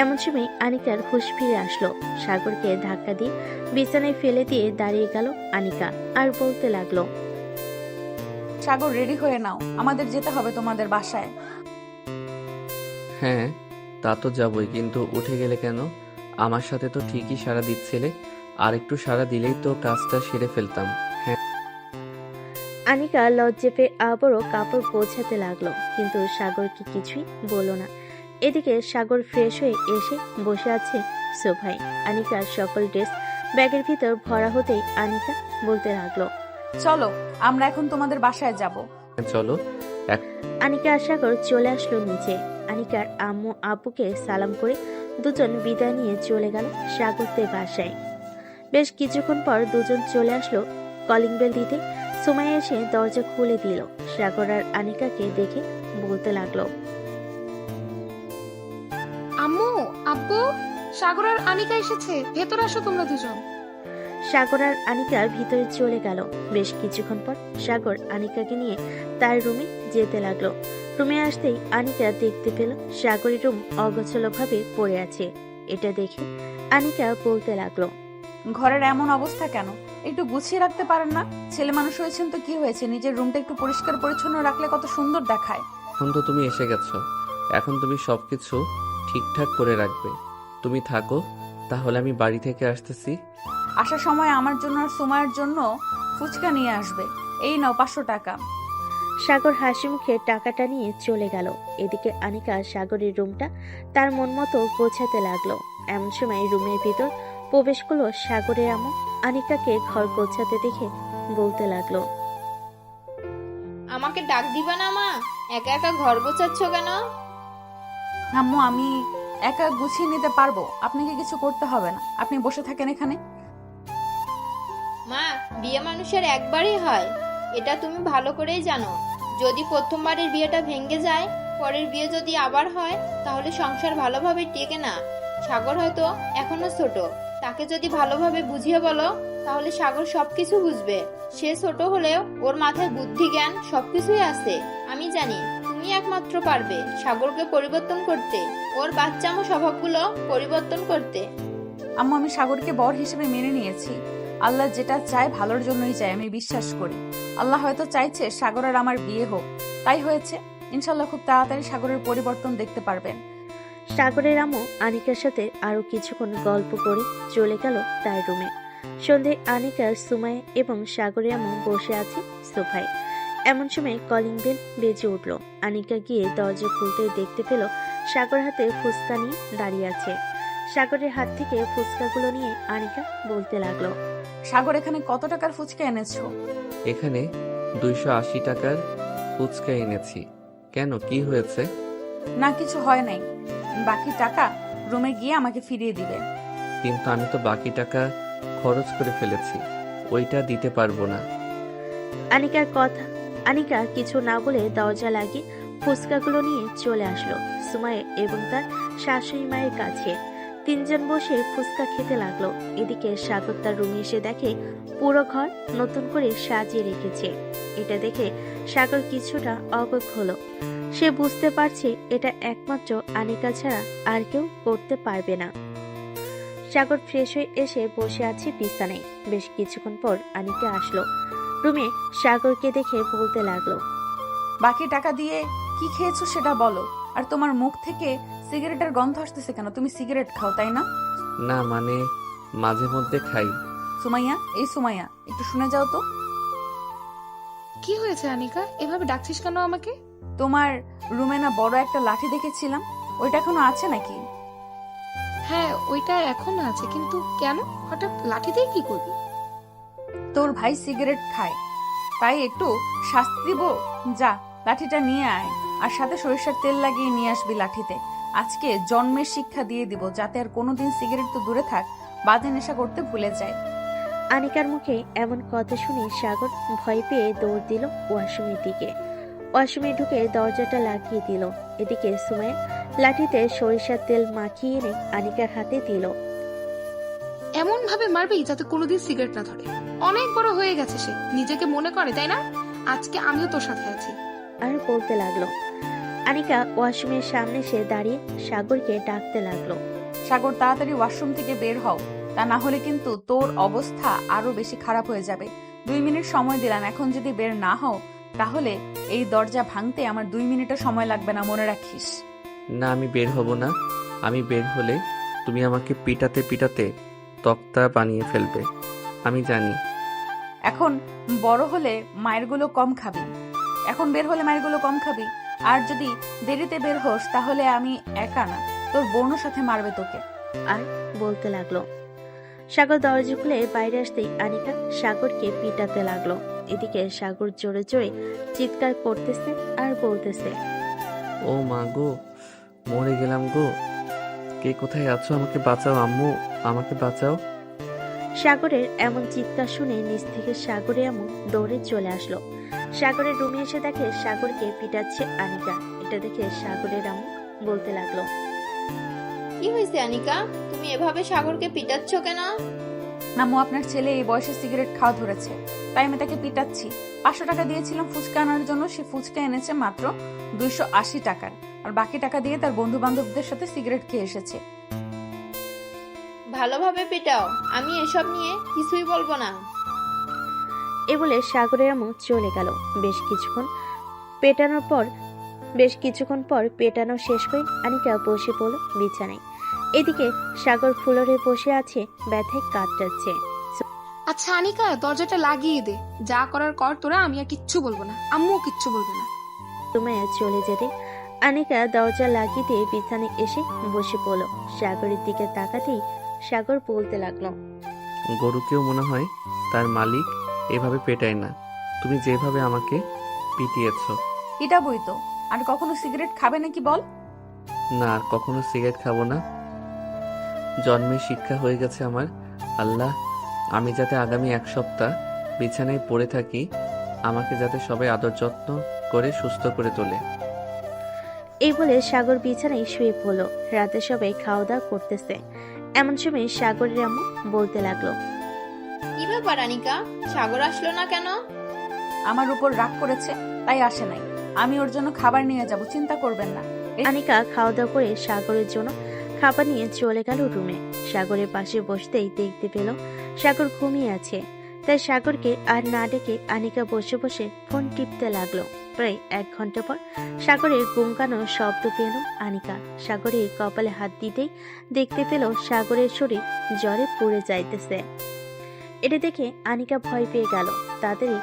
এমন সময় আনিকার হুঁশ ফিরে আসলো। সাগরকে ধাক্কা দিয়ে বিছানায় ফেলে দিয়ে দাঁড়িয়ে গেল আনিকা আর বলতে লাগলো। সাগর, রেডি হয়ে নাও, আমাদের যেতে হবে তোমাদের বাসায়। হ্যাঁ, তা তো যাবই, কিন্তু উঠে গেলে কেন? আমার সাথে তো ঠিকই সাড়া দিচ্ছিলে, আর একটু সাড়া দিলেই তো কাজটা সেরে ফেলতাম। হ্যাঁ। আনিকা লজ্জা পেয়ে আবারও কাপড় গোছাতে লাগলো, কিন্তু সাগরকে কিছুই বলল না। এদিকে সাগর ফ্রেশ হয়ে এসে বসে আছে সোফায়। আনিকার সকল ড্রেস ব্যাগের ভিতর ভরা হতেই আনিকা বলতে লাগলো। চলো, আমরা এখন তোমাদের বাসায় যাব। চলো। আনিকা আর সাগর চলে আসলো নিচে। আনিকার আম্মু আব্বুকে সালাম করে দুজন বিদায় নিয়ে চলে গেল সাগরদের বাসায়। বেশ কিছুক্ষণ পর দুজন চলে আসলো কলিং বেল দিতে। সুমাইয়া এসে দরজা খুলে দিল। সাগর আর আনিকাকে দেখে বলতে লাগলো, আম্মু, আব্বু, সাগর আর আনিকা এসেছে, ভেতর আসো তোমরা দুজন। সাগর আর আনিকা ভিতরে চলে গেল। বেশ কিছুক্ষণ পর সাগর আনিকাকে নিয়ে তার রুমে যেতে লাগলো। রুমে আসতেই আনিকা দেখতে পেল সাগরের রুম অগোছালোভাবে পড়ে আছে। এটা দেখে আনিকা বলতে লাগলো, ঘরের এমন অবস্থা কেন? একটু গুছিয়ে রাখতে পারেন না? ছেলে মানুষ হয়েছেন তো কি হয়েছে, নিজের রুমটা একটু পরিষ্কার পরিচ্ছন্ন রাখলে কত সুন্দর দেখায়। এখন তো তুমি এসে গেছো, এখন তুমি সবকিছু ঠিকঠাক করে রাখবে। তুমি থাকো, তাহলে আমি বাড়ি থেকে আসতেছি। আসার সময় আমার জন্য আর সুমায়ের জন্য ফুচকা নিয়ে আসবে। এই নাও 500 টাকা। সাগর হাসি মুখে টাকাটা নিয়ে চলে গেল। এদিকে আনিকা সাগরের রুমটা তার মন মতো গোছাতে লাগলো। এমন সময় রুমের ভিতর প্রবেশ করলো সাগরের আম্মু। আনিকাকে ঘর গোছাতে দেখে বলতে লাগলো, আমাকে ডাক দিবা না মা? একা একা ঘর গোছাচ্ছ কেন? আম্মু, আমি একা গুছিয়ে নিতে পারবো, আপনাকে কিছু করতে হবে না। আপনি বসে থাকেন এখানে। মা, বিয়ে মানুষের একবারই হয়, এটা তুমি ভালো করেই জানো। যদি প্রথমবারের বিয়েটা ভেঙে যায়, পরের বিয়ে যদি আবার হয়, তাহলে সংসার ভালোভাবে টেকে না। সাগর হয়তো এখনো ছোট, তাকে যদি ভালোভাবে বুঝিয়ে বলো, তাহলে সাগর সবকিছু বুঝবে। সে ছোট হলেও ওর মাথায় বুদ্ধি জ্ঞান সবকিছুই আছে। আমি জানি তুমি একমাত্র পারবে সাগরকে পরিবর্তন করতে, ওর বাচ্চামো স্বভাবগুলো পরিবর্তন করতে। আম্মু, আমি সাগরকে বর হিসেবে মেনে নিয়েছি। আল্লাহ যেটা চায় ভালোর জন্যই চায়, আমি বিশ্বাস করি। আল্লাহ হয়তো চাইছে সাগর আর আমার বিয়ে হোক, তাই হয়েছে। ইনশাল্লাহ খুব তাড়াতাড়ি সাগরের পরিবর্তন দেখতে পারবেন। সাগরের আম্মু আনিকার সাথে আরো কিছুক্ষণ গল্প করে চলে গেল তার রুমে। সন্ধে আনিকা, সুমাইয়া এবং সাগরের আম্মু বসে আছে সোফায়। এমন সময় কলিং বেল বেজে উঠল। আনিকা গিয়ে দরজা খুলতে দেখতে পেল সাগর হাতে ফুচকা নিয়ে দাঁড়িয়ে আছে। সাগরের হাত থেকে ফুচকাগুলো নিয়ে আনিকা বলতে লাগলো, সাগর, এখানে কত টাকার ফুচকা এনেছো? এখানে 280 টাকার ফুচকা এনেছি। কেন, কি হয়েছে? না, কিছু হয় নাই। বাকি টাকা রুমে গিয়ে আমাকে ফিরিয়ে দিবে। কিন্তু আমি তো বাকি টাকা খরচ করে ফেলেছি, ওইটা দিতে পারবো না। আনিকা কিছু না বলে দরজা লাগিয়ে ফুচকাগুলো নিয়ে চলে আসলো সুমাইয়া এবং তার শাশুড়ি মায়ের কাছে। তিনজন বসে ফুচকা খেতে লাগলো। এদিকে সাগর তার রুমে এসে দেখে পুরো ঘর নতুন করে সাজিয়ে রেখেছে। এটা দেখে সাগর কিছুটা অবাক হলো। সে বুঝতে পারছে এটা একমাত্র আনিকা ছাড়া আর কেউ করতে পারবে না। সাগর ফ্রেশ হয়ে এসে বসে আছে বিছানায়। বেশ কিছুক্ষণ পর আনিকা আসলো রুমে। সাগরকে দেখে বলতে লাগলো, বাকি টাকা দিয়ে কি খেয়েছো সেটা বলো। আর তোমার মুখ থেকে সিগারেটের গন্ধ আসতেছে কেন? তুমি সিগারেট খাও, তাই না? না, মানে মাঝে মধ্যে খাই। সুমাইয়া, এই সুমাইয়া, একটু শুনে যাও তো। কি হয়েছে আনিকা, এভাবে ডাকছিস কেন আমাকে? তোমার রুমে না বড় একটা লাঠি দেখেছিলাম, ওইটা এখনো আছে নাকি? হ্যাঁ, ওইটা এখনো আছে, কিন্তু কেন হঠাৎ লাঠি দিয়ে কি করবি? তোর ভাই সিগারেট খায়, তাই একটু শাস্তি দিব। যা, লাঠিটা নিয়ে আয়, আর সাথে সরিষার তেল লাগিয়ে নিয়ে আসবি লাঠিতে। আজকে জন্মের শিক্ষা দিয়ে দিব, যাতে আর কোনোদিন সিগারেট তো দূরে থাক, বাজে নেশা করতে ভুলে যায়। আনিকার মুখে এমন কথা শুনে সাগর ভয় পেয়ে দৌড় দিল ওয়াশরুমের দিকে। ওয়াশরুমে ঢুকে দরজাটা লাগিয়ে দিল। এদিকে সুমাইয়া লাঠিতে সরিষার তেল মাখিয়ে এনে আনিকার হাতে দিল। এমন ভাবে মারবি যাতে কোনোদিন সিগারেট না ধরে। অনেক বড় হয়ে গেছে সে, নিজেকে মনে করে, তাই না? আজকে আমিও তোর সাথে আছি। আর বলতে লাগলো। আনিকা ওয়াশরুমের সামনে এসে দাঁড়িয়ে সাগরকে ডাকতে লাগলো, সাগর, তাড়াতাড়ি ওয়াশরুম থেকে বের হও, তা না হলে কিন্তু তোর অবস্থা আরো বেশি খারাপ হয়ে যাবে। 2 মিনিট সময় দিলাম, এখন যদি বের না হও তাহলে এই দরজা ভাঙতে আমার 2 মিনিটও সময় লাগবে না, মনে রাখিস। না, আমি বের হব না। আমি বের হলে তুমি আমাকে পিটাতে পিটাতে তক্তা বানিয়ে ফেলবে, আমি জানি। এখন বড় হলে মায়েরগুলো কম খাবি। এখন বের হলে মায়েরগুলো কম খাবি। আর যদি দেরিতে বের হোস তাহলে আমি একা না, তোর বোনও সাথে মারবে তোকে। আর বলতে লাগলো। সাগর দরজা খুলে বাইরে আসতেই আনিকা সাগরকে পিটাতে লাগলো। এদিকে সাগর জোরে জোরে চিৎকার করতেছে আর বলতেছে, ও মা গো, মরে গেলাম গো। কে কোথায় আছো? আমাকে বাঁচাও আম্মু, আমাকে বাঁচাও। সাগরের এমন চিৎকার শুনে নিচ থেকে সাগরে এমন দৌড়ে চলে আসলো। সাগরের রুমে এসে দেখে সাগরকে পিটাচ্ছে আনিকা। এটা দেখে সাগরের আম্মু বলতে লাগলো, কি হয়েছে আনিকা, তুমি এভাবে সাগরকে পিটাচ্ছ কেন? আম্মু, আপনার ছেলে এই বয়সে সিগারেট খাওয়া ধরেছে, তাই আমি তাকে পিটাচ্ছি। 500 টাকা দিয়েছিলাম ফুচকা আনার জন্য, সে ফুচকা এনেছে মাত্র 280 টাকার, আর বাকি টাকা দিয়ে তার বন্ধু বান্ধবদের সাথে সিগারেট খেয়ে এসেছে। ভালোভাবে পেটাও, আমি এসব নিয়ে কিছুই বলবো না। এ বলে সাগরের আম্মু চলে গেল। বেশ কিছুক্ষণ পর পেটানো শেষ করে আনিকা বসে পড়ল বিছানায়। এদিকে সাগর ফ্লোরে বসে আছে, ব্যথায় কাতরাচ্ছে। আচ্ছা আনিকা, দরজাটা লাগিয়ে দে, যা করার কর তোরা, আমি আর কিচ্ছু বলবো না, আম্মুও কিচ্ছু বলবে না। সুমাইয়া চলে যেতে আনিকা দরজা লাগিয়ে দিয়ে বিছানায় এসে বসে পড়ল। সাগরের দিকে তাকাতেই সাগর বলতে লাগলো, গরুকেও মনে হয় তার মালিক এভাবে পেটায় না। তুমি যেভাবে আমাকে পিটিয়েছ। এটা বই তো, আর কখনো সিগারেট খাবে নাকি বল? না, আর কখনো সিগারেট খাবো না। জন্মের শিক্ষা হয়ে গেছে আমার। আল্লাহ, আমি যাতে আগামী 1 সপ্তাহ বিছানায় পড়ে থাকি, আমাকে যাতে সবাই আদর যত্ন করে সুস্থ করে তোলে। এই বলে সাগর বিছানায় শুয়ে পড়ল। রাতে সবাই খাওয়া দাওয়া করতেছে। এমন সময় সাগরের আম্মু বলতে লাগলো, কি ব্যাপার আনিকা, সাগর আসলো না কেন? আমার উপর রাগ করেছে, তাই আসে নাই। আমি ওর জন্য খাবার নিয়ে যাব, চিন্তা করবেন না। আনিকা খাওয়া দাওয়া করে সাগরের জন্য খাবার নিয়ে চলে গেল রুমে। সাগরের পাশে বসতেই দেখতে পেল সাগর ঘুমিয়ে আছে। তাই সাগরকে আর না ডেকে আনিকা বসে বসে ফোন টিপতে লাগলো। প্রায় 1 ঘন্টা পর সাগরের গুমকানোর শব্দ পেল আনিকা। সাগরের কপালে হাত দিতেই দেখতে পেল সাগরের শরীর জ্বরে পুড়ে যাইতেছে। এটা দেখে আনিকা ভয় পেয়ে গেল। তাড়াতাড়ি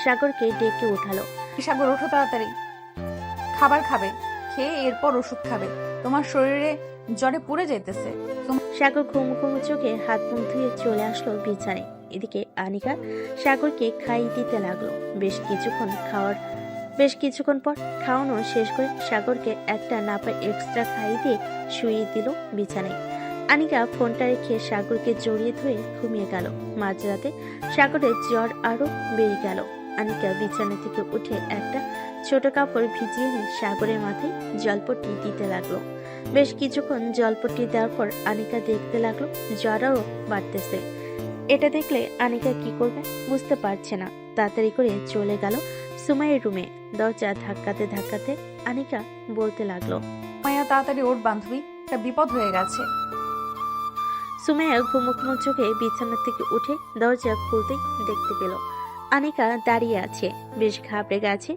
সাগরকে ডেকে উঠালো। সাগর, ওঠো তাড়াতাড়ি, খাবার খাবে, খেয়ে এরপর ওষুধ খাবে, তোমার শরীরে জ্বরে পুড়ে যাইতেছে। সাগর ঘুমু ঘুমু চোখে হাত মুখ ধুয়ে চলে আসলো বিছানায়। এদিকে আনিকা সাগরকে খাইয়ে দিতে লাগলো। বেশ কিছুক্ষণ পর খাওয়ানো শেষ করে সাগরকে একটা নাপা এক্সট্রা খাইয়ে দিয়ে শুইয়ে দিল বিছানায়। আনিকা ফোনটা রেখে সাগরকে জড়িয়ে ধরে ঘুমিয়ে গেল। মাঝরাতে সাগরের জ্বর আরো বেড়ে গেল। আনিকা বিছানা থেকে উঠে একটা ছোট কাপড় ভিজিয়ে নিয়ে সাগরের মাথায় জলপট্টি দিতে লাগলো। বেশ কিছুক্ষণ জলপট্টি দেওয়ার পর আনিকা দেখতে লাগলো জ্বর আরো বাড়তেছে। এটা দেখলে আনিকা কি করবে বুঝতে পারছে না। তাড়াতাড়ি করে চলে গেল সুমাইয়ের রুমে। দরজা ধাক্কাতে ধাক্কাতে আনিকা বলতে লাগলো, মায়া তাড়াতাড়ি ওর বান্ধবী, একটা বিপদ হয়ে গেছে। সুমাইয়া ঘুমু ঘুমু চোখে বিছানা থেকে উঠে দরজা খুলতেই দেখতে পেল আনিকা দাঁড়িয়ে আছে। বেশ ঘাবড়ে গেছে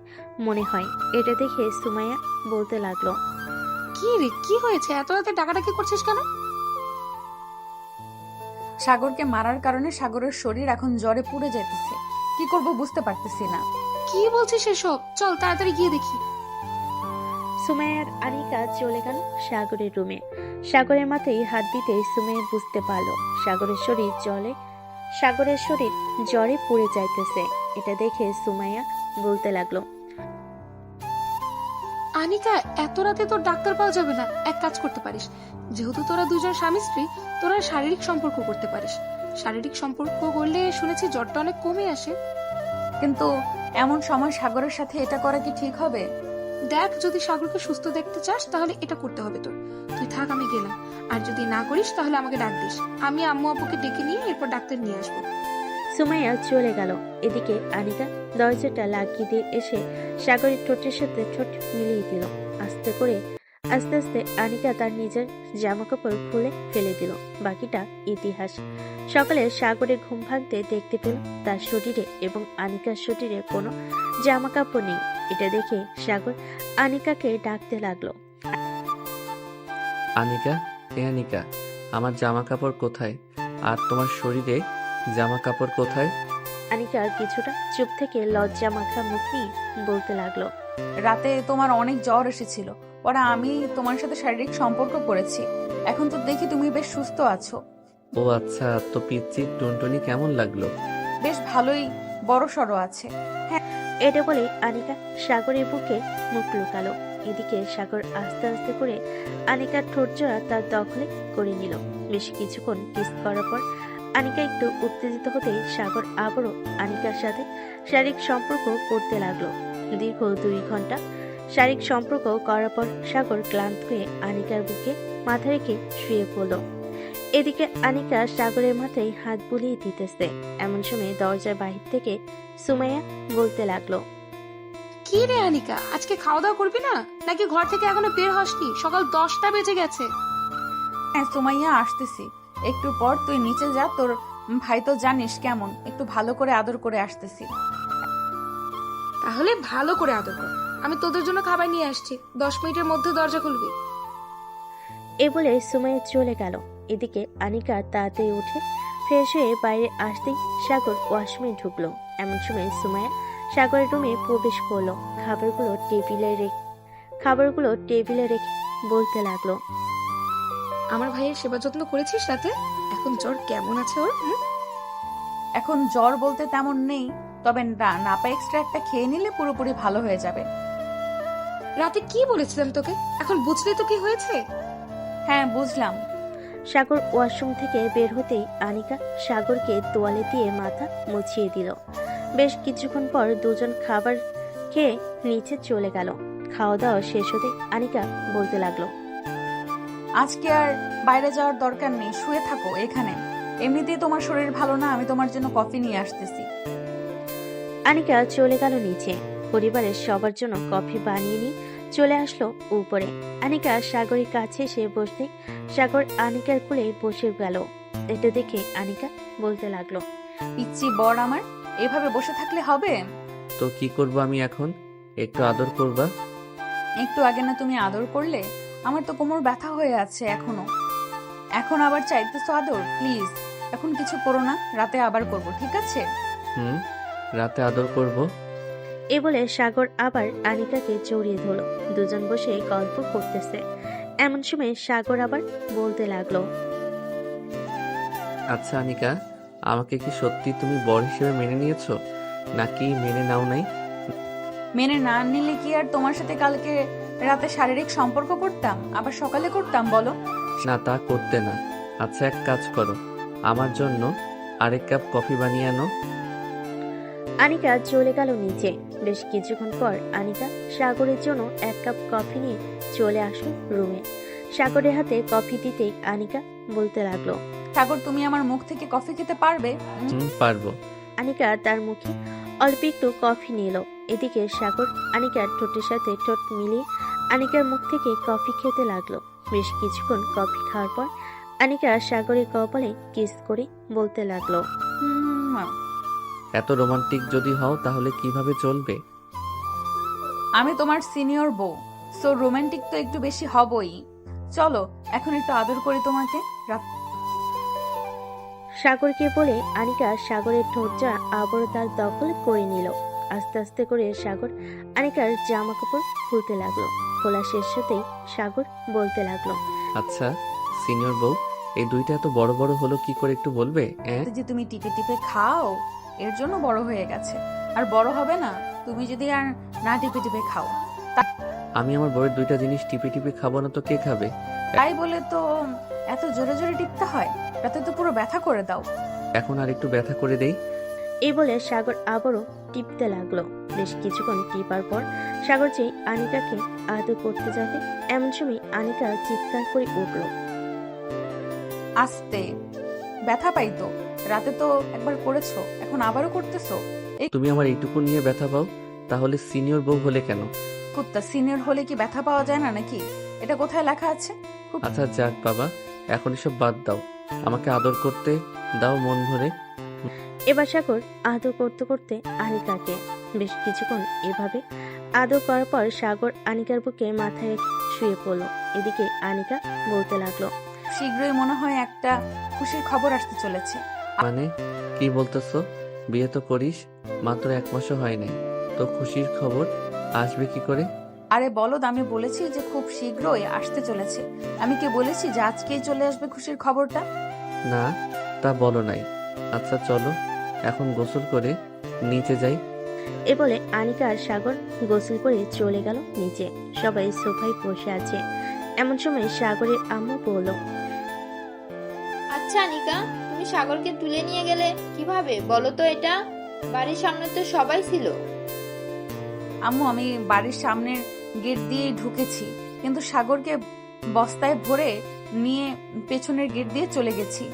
মনে হয়। এটা দেখে সুমাইয়া বলতে লাগলো, কি রে, কি হয়েছে? এত রাতে ডাকাডাকি করছিস কেন? সাগরকে মারার কারণে সাগরের শরীর এখন জ্বরে পুড়ে যেতেছে, কি করব বুঝতে পারতেছি না। কি বলছিস এসব? চল তাড়াতাড়ি গিয়ে দেখি। সুমাইয়ার আনিকা চলে গেল সাগরের রুমে। সাগরের মাথায় হাত দিতে সুমাইয়া বুঝতে পারলো সাগরের শরীর জ্বরে পুড়ে যাইতেছে। এটা দেখে সুমাইয়া বলতে লাগলো, আনিকা, এত রাতে তোর ডাক্তার পাওয়া যাবে না। এক কাজ করতে পারিস, যেহেতু তোরা দুজন স্বামী স্ত্রী, তোরা শারীরিক সম্পর্ক করতে পারিস। শারীরিক সম্পর্ক করলে শুনেছি জ্বরটা অনেক কমে আসে। কিন্তু এমন সময় সাগরের সাথে এটা করা কি ঠিক হবে? দেখ, যদি সাগরকে সুস্থ দেখতে চাস তাহলে এটা করতে হবে তোর। তুই থাক, আমি গেলাম। আর যদি না করিস তাহলে আমাকে ডাক দিস, আমি আম্মু আপুকে ডেকে নিয়ে এরপর ডাক্তার নিয়ে আসবো। সুমাইয়া চলে গেল। এদিকে আনিকা দরজাটা লাগিয়ে দিয়ে এসে সাগরের ঠোঁটের সাথে ঠোঁট মিলিয়ে দিল। আস্তে আস্তে আনিকা তার নিজের জামা কাপড় খুলে ফেলে দিল। বাকিটা ইতিহাস। সকালে সাগরের ঘুম ভাঙতে দেখতে পেল তার শরীরে এবং আনিকার শরীরে কোনো জামা কাপড় নেই। এটা দেখে সাগর আনিকাকে ডাকতে লাগলো, আনিকা, আনিকা, আমার জামা কাপড় কোথায়? আর তোমার শরীরে জামা কাপড় কোথায়? আনিকা কিছুটা চুপ থেকে লজ্জা মাখা মুখ নিয়ে বলতে লাগলো, রাতে তোমার অনেক জ্বর এসেছিল, পরে আমি তোমার সাথে শারীরিক সম্পর্ক করেছি। এখন তো দেখি তুমি বেশ সুস্থ আছো। ও আচ্ছা, তো পিচ্চির টুনটুনি কেমন লাগলো? বেশ ভালোই, বড় সড়ো আছে। এটা বলে আনিকা সাগরের বুকে মুখ লুকালো। এদিকে সাগর আস্তে আস্তে করে আনিকার ঠোঁট জোড়া তার দখলে করে নিল। বেশ কিছুক্ষণ কিস করার পর আনিকা একটু উত্তেজিত হতেই সাগর আবারও আনিকার সাথে শারীরিক সম্পর্ক করতে লাগলো। দীর্ঘ 2 ঘন্টা শারীরিক সম্পর্ক করার পর সাগর ক্লান্ত হয়ে আনিকার বুকে মাথা রেখে শুয়ে পড়ল। এদিকে আনিকা সাগরের মাথায় হাত বুলিয়ে দিতেছে। এমন সময় দরজার বাহির থেকে সুমাইয়া বলতে লাগলো, কি রে আনিকা, আজকে খাওয়া দাওয়া করবি না নাকি ঘর থেকে এখনো বের হসনি? সকাল 10টা বেজে গেছে। হ্যাঁ সুমাইয়া, আসতেছি। একটু পর তুই নিচে যা, তোর ভাই তো জানিস কেমন, একটু ভালো করে আদর করে আসতেছি। তাহলে ভালো করে আদর কর, আমি তোদের জন্য খাবার নিয়ে আসছি। 10 মিনিটের মধ্যে দরজা খুলবি। এ বলে সুমাইয়া চলে গেল। এদিকে আনিকা তাড়াতাড়ি উঠে ফ্রেশ হয়ে বাইরে আসতেই সাগর ওয়াশরুমে ঢুকলো। এমন সময় সুমাইয়া সাগরের রুমে প্রবেশ করলো। খাবারগুলো টেবিলে রেখে বলতে লাগলো, আমার ভাইয়ের সেবা যত্ন করেছিস রাতে? এখন জ্বর কেমন আছে ওর? এখন জ্বর বলতে তেমন নেই, তবে নাপা এক্সট্রা একটা খেয়ে নিলে পুরোপুরি ভালো হয়ে যাবে। রাতে কি বলেছিলাম তোকে? এখন বুঝলি তো কি হয়েছে? হ্যাঁ বুঝলাম। সাগর ওয়াশরুম থেকে বের হতেই আনিকা সাগরকে তোয়ালে দিয়ে মাথা মুছিয়ে দিল। বেশ কিছুক্ষণ পর দুজন খাবার খেয়ে নিচে চলে গেল। খাওয়া দাওয়া শেষ হতে আনিকা বলতে লাগলো, আজকে আর বাইরে যাওয়ার দরকার নেই, শুয়ে থাকো এখানে। এমনিতেই তোমার শরীর ভালো না, আমি তোমার জন্য কফি নিয়ে আসতেছি। আনিকা চলে গেল নিচে। পরিবারের সবার জন্য কফি বানিয়ে নিয়ে চলে আসলো উপরে। আনিকা সাগরের কাছে এসে বসতে সাগর আনিকার কোলে বসে গেল। এটা দেখে আনিকা বলতে লাগলো, পিচ্ছি বর আমার, এভাবে বসে থাকলে হবে? তো কি করব আমি এখন? একটু আদর করবা? একটু আগে না তুমি আদর করলে? আমার তো কোমর ব্যথা হয়ে আছে এখনো। এখন আবার চাইতেছো আদর? প্লিজ এখন কিছু করো না, রাতে আবার করব, ঠিক আছে? রাতে আদর করব। এ বলে সাগর আবার আনিকাকে জড়িয়ে ধরলো। দুজন বসে গল্প করতেছে। এমন সময় সাগর আবার বলতে লাগলো, আচ্ছা আনিকা, আমাকে কি সত্যি তুমি বর হিসেবে মেনে নিয়েছো নাকি মেনে নাও নাই? মেনে না নিলে কি আর তোমার সাথে কালকে রাতে শারীরিক সম্পর্ক করতাম, আবার সকালে করতাম বলো? না, তা করতে না। আচ্ছা এক কাজ করো, আমার জন্য আরেক কাপ কফি বানিয়ে আনো। আনিকা চলে গেল নিচে। বেশ কিছুক্ষণ পর আনিকা সাগরের জন্য 1 কাপ কফি নিয়ে চলে আসলো রুমে। সাগরের হাতে কফি দিতেই আনিকা বলতে লাগলো, সাগর তুমি আমার মুখ থেকে কফি খেতে পারবে? পারবো। আনিকা তার মুখে অল্প একটু কফি নিল। এদিকে সাগর আনিকার ঠোঁটের সাথে ঠোঁট মিলিয়ে আনিকার মুখ থেকে কফি খেতে লাগলো। বেশ কিছুক্ষণ কফি খাওয়ার পর আনিকা সাগরের কপালে কিস করে বলতে লাগলো, এত রোমান্টিক যদি হও তাহলে কিভাবে চলবে? আমি তোমার সিনিয়র বউ, সো রোমান্টিক তো একটু বেশি হবই। চলো এখন একটু আদর করি তোমাকে। সাগরকে বলে আনিকা সাগরের ঠোঁটটা আবারও তার দখল করে নিল। আস্তে আস্তে করে সাগর আনিকার জামা কাপড় খুলতে লাগলো। খোলা শেষ হতেই সাগর বলতে লাগলো, আচ্ছা সিনিয়র বউ, এই দুইটা এত বড় বড় হলো কি করে একটু বলবে? যে তুমি টিপে টিপে খাও এর জন্য বড় হয়ে গেছে, আর বড় হবে না তুমি যদি আর না টিপে টিপে খাও। আমি আমার বউয়ের দুইটা জিনিস টিপে টিপে খাবো না তো কে খাবে? তাই বলে তো এত জোরে জোরে টিপতে হয়? রাতে তো পুরো ব্যথা করে দাও। এখন আর একটু ব্যথা করে দেই। এই বলে সাগর আবারও টিপতে লাগলো। বেশ কিছুক্ষণ টিপার পর সাগর যে আনিকাকে আদর করতে যাবে, এমন সময় আনিকা চিৎকার করে উঠল, আস্তে, ব্যথা পাই তো। রাতে তো একবার করেছো, এখন আবারও করতেছো। তুমি আমার এইটুকু নিয়ে ব্যথা পাও, তাহলে সিনিয়র বউ হলে কেন? কুত্তা, সিনিয়র হলে কি ব্যথা পাওয়া যায় না নাকি? এটা কোথায় লেখা আছে? আচ্ছা যাক বাবা, এখন এসব বাদ দাও, আমাকে আদর করতে দাও মন ভরে। এবার সাগর আদর করতে করতে আনিকাকে বেশ কিছুক্ষণ এভাবে আদর করার পর সাগর আনিকার বুকে মাথায় রেখে শুয়ে পড়লো। এদিকে আনিকা বলতে লাগলো, শীঘ্রই মনে হয় একটা খুশির খবর আসতে চলেছে। মানে কি বলতেছো? বিয়ে তো করিস, মাত্র 1 মাসও হয় নাই, তো খুশির খবর আসবে কি করে? আরে বলদ, আমি বলেছি যে খুব শীঘ্রই আসতে চলেছে। আমি কি বলেছি যে আজকেই চলে আসবে খুশির খবরটা? না, তা বলো নাই। আচ্ছা চলো এখন গোসল করে নিচে যাই। এ বলে আনিকা আর সাগর গোসল করে চলে গেল নিচে। সবাই সোফায় বসে আছে। এমন সময় সাগরের আম্মু বলল, আচ্ছা আনিকা, তুমি সাগরকে তুলে নিয়ে গেলে কিভাবে বলো তো? এটা বাড়ির সামনে তো সবাই ছিল। আম্মু, আমি বাড়ির সামনের গেট দিয়েই ঢুকেছি, কিন্তু সাগরকে বস্তায় ভরে নিয়ে পেছনের গেট দিয়ে চলে গেছি।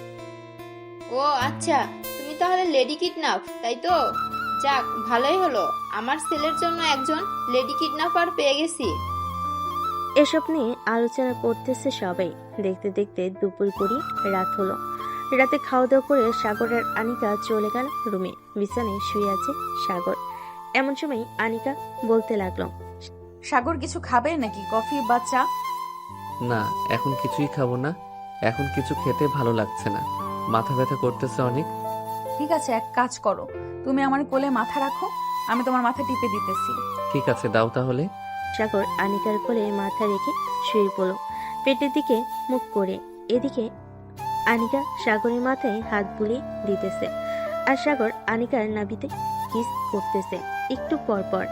ও আচ্ছা, তুমি তাহলে লেডি কিডন্যাপ, তাই তো? যাক, ভালোই হলো, আমার ছেলের জন্য একজন লেডি কিডন্যাপার পেয়ে গেছি। এসব নিয়ে আলোচনা করতেছে সবাই। দেখতে দেখতে দুপুর গড়িয়ে রাত হলো। রাতে খাওয়া দাওয়া করে সাগর আর আনিকা চলে গেল রুমে। বিছানায় শুয়ে আছে সাগর। এমন সময় আনিকা বলতে লাগলো, সাগর কিছু খাবে নাকি, কফি বা চা? না, এখন কিছুই খাবো না। এখন কিছু খেতে ভালো লাগছে না, মাথা ব্যথা করতেছে অনেক। ঠিক আছে, এক কাজ করো, তুমি আমার কোলে মাথা রাখো, আমি তোমার মাথা টিপে দিতেছি। ঠিক আছে, দাও তাহলে। সাগর আনিকার কোলে মাথা রেখে শুয়ে পড়ল, পেটের দিকে মুখ করে। এদিকে আনিকা সাগরের মাথায় হাত বুলিয়ে দিতেছে, আর সাগর আনিকার নাভিতে কিস করতেছে একটু পর পর।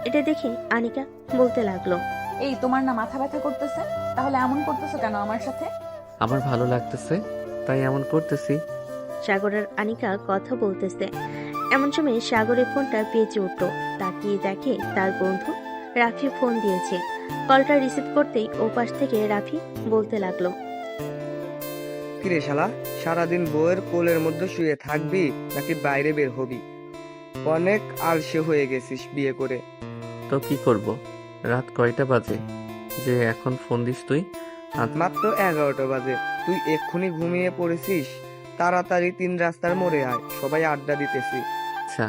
এটা দেখে আনিকা বলতে লাগলো, এই, তোমার না মাথা ব্যথা করতেছে? তাহলে এমন করতেছো কেন আমার সাথে? আমার ভালো লাগতেছে, তাই এমন করতেছি। সাগর আর আনিকা কথা বলতেছে। এমন সময় সাগরের ফোনটা বেজে উঠল। তাকিয়ে দেখে তার বন্ধু রাফি ফোন দিয়েছে। কলটা রিসিভ করতেই ওপাশ থেকে রাফি বলতে লাগলো, কিরে শালা, সারাদিন বউয়ের কোলের মধ্যে শুয়ে থাকবি নাকি বাইরে বের হবি? অনেক আলসে হয়ে গেছিস বিয়ে করে। তো কি করব? রাত কয়টা বাজে যে এখন ফোন দিস তুই? মাত্র 11টা বাজে, তুই এক্ষুনি ঘুমিয়ে পড়েছিস? তাড়াতাড়ি 3 রাস্তার মোড়ে আয়, সবাই আড্ডা দিতেছি। আচ্ছা,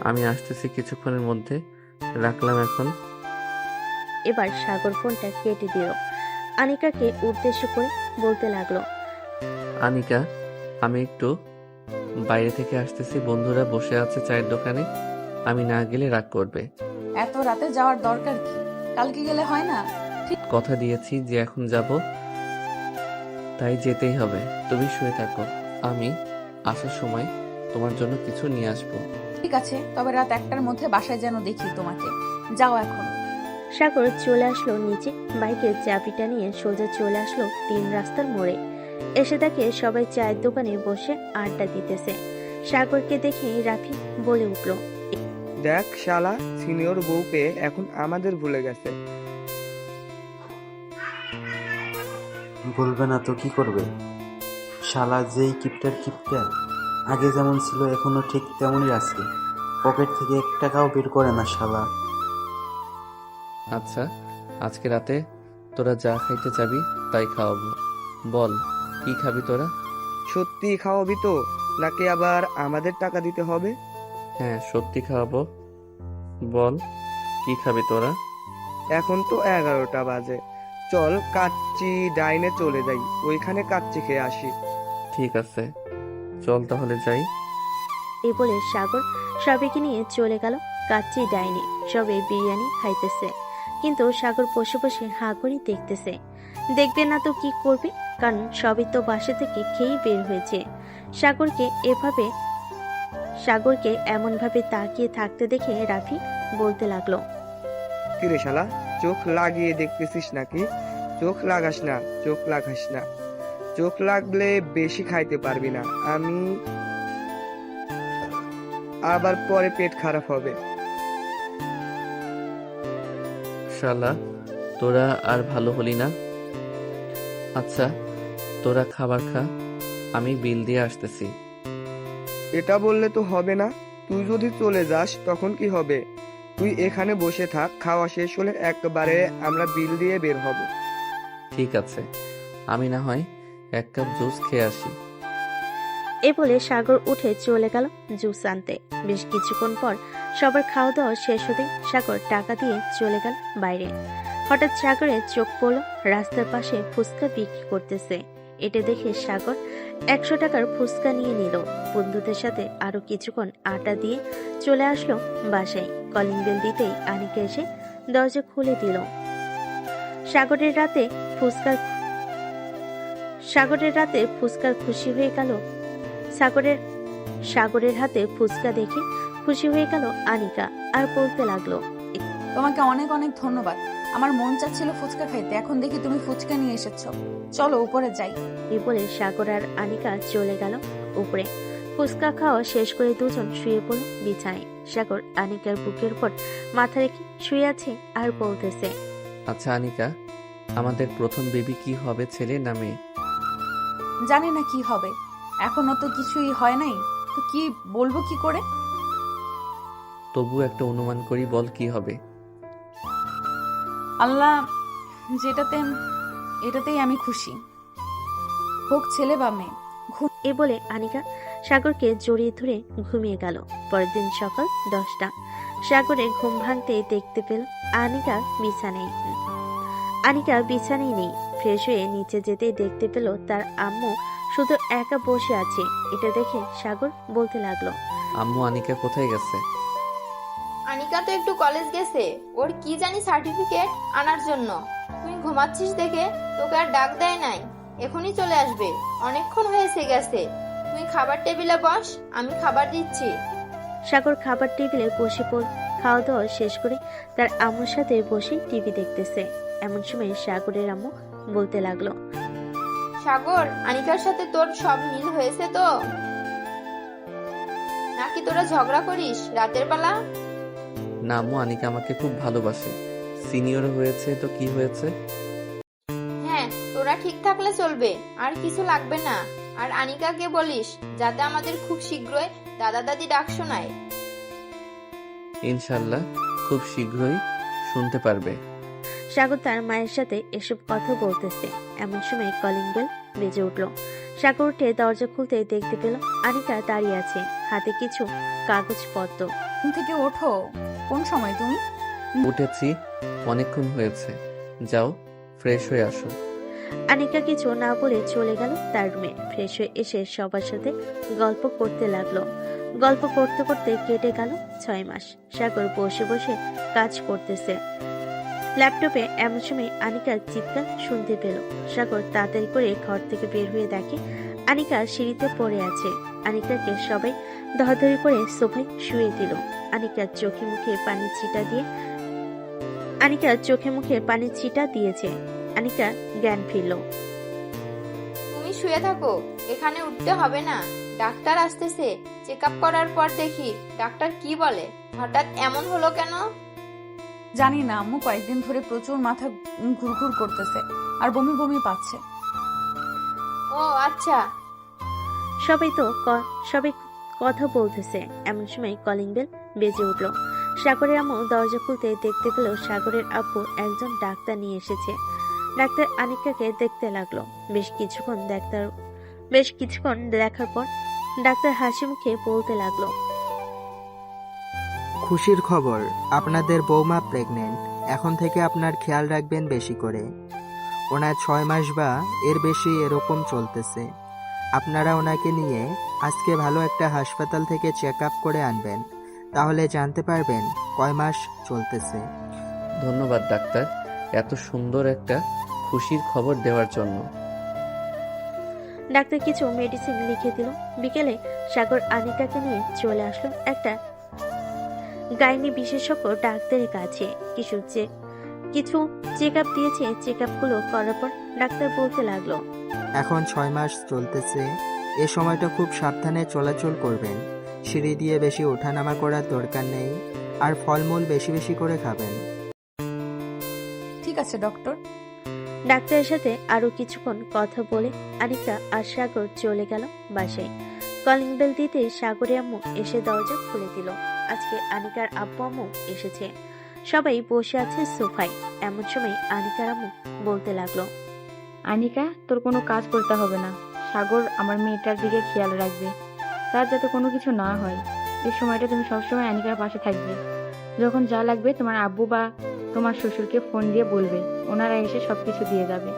আমি আসতেছি কিছুক্ষণের মধ্যে, রাখলাম এখন। এবার সাগর ফোনটা কেটে দিল। আনিকাকে উদ্দেশ্য করে বলতে লাগলো, আনিকা, আমি একটু বাইরে থেকে আসতেছি, বন্ধুরা বসে আছে চায়ের দোকানে, আমি না গেলে রাগ করবে। এত রাতে যাওয়ার দরকার কি? কালকে গেলে হয় না? কথা দিয়েছি যে এখন যাব, তাই যেতেই হবে। তুমি শুয়ে থাকো, আমি আসার সময় তোমার জন্য কিছু নিয়ে আসবো। ঠিক আছে, তবে রাত 1টার মধ্যে বাসায় যেন দেখি তোমাকে। যাও এখন। সাগর চলে আসলো নিচে। বাইকের চাবিটা নিয়ে সোজা চলে আসলো 3 রাস্তার মোড়ে। এসে দেখে সবাই চায়ের দোকানে বসে আড্ডা দিতেছে। সাগরকে দেখে রাফি বলে উঠল, দেখ শালা, সিনিয়র বউ পেয়ে এখন আমাদের ভুলে গেছে। বলবে না তো কি করবে? শালা যেই কিপটার, আগে যেমন ছিল এখনো ঠিক তেমনই আছে। পকেট থেকে 1 টাকাও বের করে না শালা। আচ্ছা, আজকে রাতে তোরা যা খাইতে চাবি তাই খাওয়াবো। বল, কি খাবি তোরা? সত্যি খাওয়াবি তো, নাকি আবার আমাদের টাকা দিতে হবে? হ্যাঁ, সত্যি খাওয়াবো। বল, কি খাবি তোরা? এখন তো 11টা বাজে, চল কাচ্চি ডাইনে চলে যাই, ওইখানে কাচ্চি খেয়ে আসি। ঠিক আছে, চল তাহলে যাই। এই বলে সাগর সবাইকে নিয়ে চলে গেল কাচ্চি ডাইনে। সবে বিরিয়ানি খাইতেছে, কিন্তু সাগর বসে বসে হাঁ করে দেখতেছে। দেখবে না তো কি করবে, কারণ সবই তো বাসা থেকে খেয়েই বের হয়েছে। সাগরকে এমন ভাবে তাকিয়ে থাকতে দেখে রাফি বলতে লাগলো, কিরে শালা, চোখ লাগিয়ে দেখতেছিস নাকি? চোখ লাগাস না, চোখ লাগাস না। চোখ লাগলে বেশি খাইতে পারবি না, আমি আবার পরে পেট খারাপ হবে। শালা, তোরা আর ভালো হলি না। আচ্ছা, তোরা খাবার খা, আমি বিল দিয়ে আসতেছি। এটা বললে তো হবে না, তুই যদি চলে যাস তখন কি হবে? তুই এখানে বসে থাক, খাওয়া শেষ হলে একবারে আমরা বিল দিয়ে বের হব। ঠিক আছে, আমি না হয় 1 কাপ জুস খেয়ে আসি। এ বলে সাগর উঠে চলে গেল জুস আনতে। বেশ কিছুক্ষণ পর সবার খাওয়া দাওয়া শেষ হতে সাগর টাকা দিয়ে চলে গেল বাইরে। হঠাৎ সাগরের চোখ পড়ল রাস্তার পাশে ফুচকা বিক্রি করতেছে। এটা দেখে সাগর 100 টাকার ফুচকা নিয়ে নিল। বন্ধুদের সাথে আরো কিছুক্ষণ আড্ডা দিয়ে চলে আসলো বাসায়। কলিং বেল দিতেই আনিকা এসে দরজা খুলে দিল। সাগরের রাতে ফুচকার খুশি হয়ে গেল। সাগরের হাতে ফুচকা দেখে খুশি হয়ে গেল আনিকা আর বলতে লাগলো, তোমাকে অনেক অনেক ধন্যবাদ। আমার মন চাচ্ছিল ফুচকা খাইতে, এখন দেখি তুমি ফুচকা নিয়ে এসেছো। চলো উপরে যাই। এই বলে সাগর আর আনিকা চলে গেল উপরে। ফুচকা খাওয়া শেষ করে দুজন শুয়ে পড়ল বিছানায়। সাগর আনিকার বুকের উপর মাথা রেখে শুয়ে আছে আর বলতেছে, আচ্ছা আনিকা, আমাদের প্রথম বেবি কি হবে, ছেলে না মেয়ে? জানি না কি হবে, এখনো তো কিছুই হয় নাই, তো কি বলবো কি করে? তবু একটা অনুমান করি, বল কি হবে? আল্লাহ এটাতেই আমি খুশি, হোক ছেলে বা মেয়ে। এ বলে আনিকা সাগরকে জড়িয়ে ধরে ঘুমিয়ে গেল। পরের দিন সকাল 10টা। সাগরের ঘুম ভাঙতে দেখতে পেল আনিকা বিছানায় নেই। ফ্রেশ হয়ে নিচে যেতেই দেখতে পেল তার আম্মু শুধু একা বসে আছে। এটা দেখে সাগর বলতে লাগলো, আম্মু, আনিকা কোথায় গেছে? আনিকা তো একটু কলেজ গেছে, ওর কি জানি সার্টিফিকেট আনার জন্য। তুই ঘুমাচ্ছিস দেখে তোকে আর ডাক দেয় নাই, এখনই চলে আসবে, অনেকক্ষণ হয়েছে গেছে। তুই খাবার টেবিলে বস, আমি খাবার দিচ্ছি। সাগর খাবার টেবিলে বসে পড়ল। খাওয়া দাওয়া শেষ করে তার আম্মুর সাথে বসে টিভি দেখতেছে। এমন সময় সাগরের আম্মু বলতে লাগলো, সাগর, আনিকার সাথে তোর সব মিল হয়েছে তো? নাকি তোরা ঝগড়া করিস রাতের বেলা? না আম্মু, আনিকা আমাকে খুব ভালোবাসে। সিনিয়র হয়েছে তো কি হয়েছে? হ্যাঁ, তোরা ঠিক থাকলে চলবে, আর কিছু লাগবে না। আর আনিকাকে বলিস যাতে আমাদের খুব শীঘ্রই দাদা দাদি ডাক শোনায়। ইনশাল্লাহ খুব শীঘ্রই শুনতে পারবে। সাগর তার মায়ের সাথে এসব কথা বলতেছে। এমন সময় কলিং বেল বেজে উঠল। সাগর উঠে দরজা খুলতে দেখতে পেল আনিকা দাঁড়িয়ে আছে, হাতে কিছু কাগজপত্র। ঘুম থেকে ওঠো, কোন সময় তুমি? উঠেছি, অনেকক্ষণ হয়েছে। যাও ফ্রেশ হয়ে আসো। আনিকা কিছু না বলে চলে গেল তার রুমে। ফ্রেশ হয়ে এসে সবার সাথে গল্প করতে লাগলো। গল্প করতে করতে কেটে গেল 6 মাস। সাগর বসে বসে কাজ করতেছে ল্যাপটপে। এমন সময় আনিকার চিৎকার শুনতে পেল। সাগর তাড়াতাড়ি করে ঘর থেকে বের হয়ে দেখে আনিকা সিঁড়িতে পড়ে আছে। আনিকাকে সবাই ধরাধরি করে সোফায় শুয়ে দিল। আনিকার চোখে মুখে পানির ছিটা দিয়েছে। আনিকা জ্ঞান ফিরল। তুমি শুয়ে থাকো, এখানে উঠতে হবে না। ডাক্তার আসতেছে, চেক আপ করার পর দেখি ডাক্তার কি বলে। হঠাৎ এমন হলো কেন? জানি না আম্মু, কয়েকদিন ধরে প্রচুর মাথা ঘুরঘুর করতেছে আর বমি বমি পাচ্ছে। ও আচ্ছা। সবাই কথা বলতেছে। এমন সময় কলিং বেল বেজে উঠল। সাগরের আম্মু দরজা খুলতে দেখতে পেল সাগরের আব্বু একজন ডাক্তার নিয়ে এসেছে। ডাক্তার আনিকাকে দেখতে লাগলো। বেশ কিছুক্ষণ দেখার পর ডাক্তার হাসি মুখে বলতে লাগলো, খুশির খবর, আপনাদের বৌমা প্রেগনেন্ট। এখন থেকে আপনার খেয়াল রাখবেন বেশি করে। ওনার 6 মাস বা এর বেশি এরকম চলতেছে। আপনারা ওনাকে নিয়ে আজকে ভালো একটা হাসপাতাল থেকে চেক আপ করে আনবেন, তাহলে জানতে পারবেন কয় মাস চলতেছে। ধন্যবাদ ডাক্তার, এত সুন্দর একটা খুশির খবর দেওয়ার জন্য। ডাক্তার কিছু মেডিসিন লিখে দিল। বিকেলে সাগর আনিকাকে নিয়ে চলে আসলো একটা গাইনি বিশেষজ্ঞ ডাক্তারের কাছে। কিছু চেক আপ দিয়েছে। চেক আপ গুলো করার পর ডাক্তার বলতে লাগলো, এখন 6 মাস চলতেছে। এ সময়টা খুব সাবধানে চলাচল করবেন। সিঁড়ি দিয়ে বেশি ওঠানামা করার দরকার নেই। আর ফলমূল বেশি বেশি করে খাবেন। ঠিক আছে ডক্টর। ডাক্তারের সাথে আরো কিছুক্ষণ কথা বলে আনিকা আর সাগর চলে গেল বাসায়। কলিং বেল দিতে সাগরের আম্মু এসে দরজা খুলে দিল। আজকে আনিকার আব্বু আম্মু এসেছে। সবাই বসে আছে সোফায়। এমন সময় আনিকার আম্মু বলতে লাগলো, আনিকা, তোর কোনো কাজ করতে হবে না। সাগর আমার মেয়েটার দিকে খেয়াল রাখবে, তার যাতে কোনো কিছু না হয়। এই সময়টা তুমি সবসময় আনিকার পাশে থাকবে। যখন যা লাগবে তোমার আব্বু বা তোমার শ্বশুরকে ফোন দিয়ে বলবে, ওনারা এসে সবকিছু দিয়ে যাবে।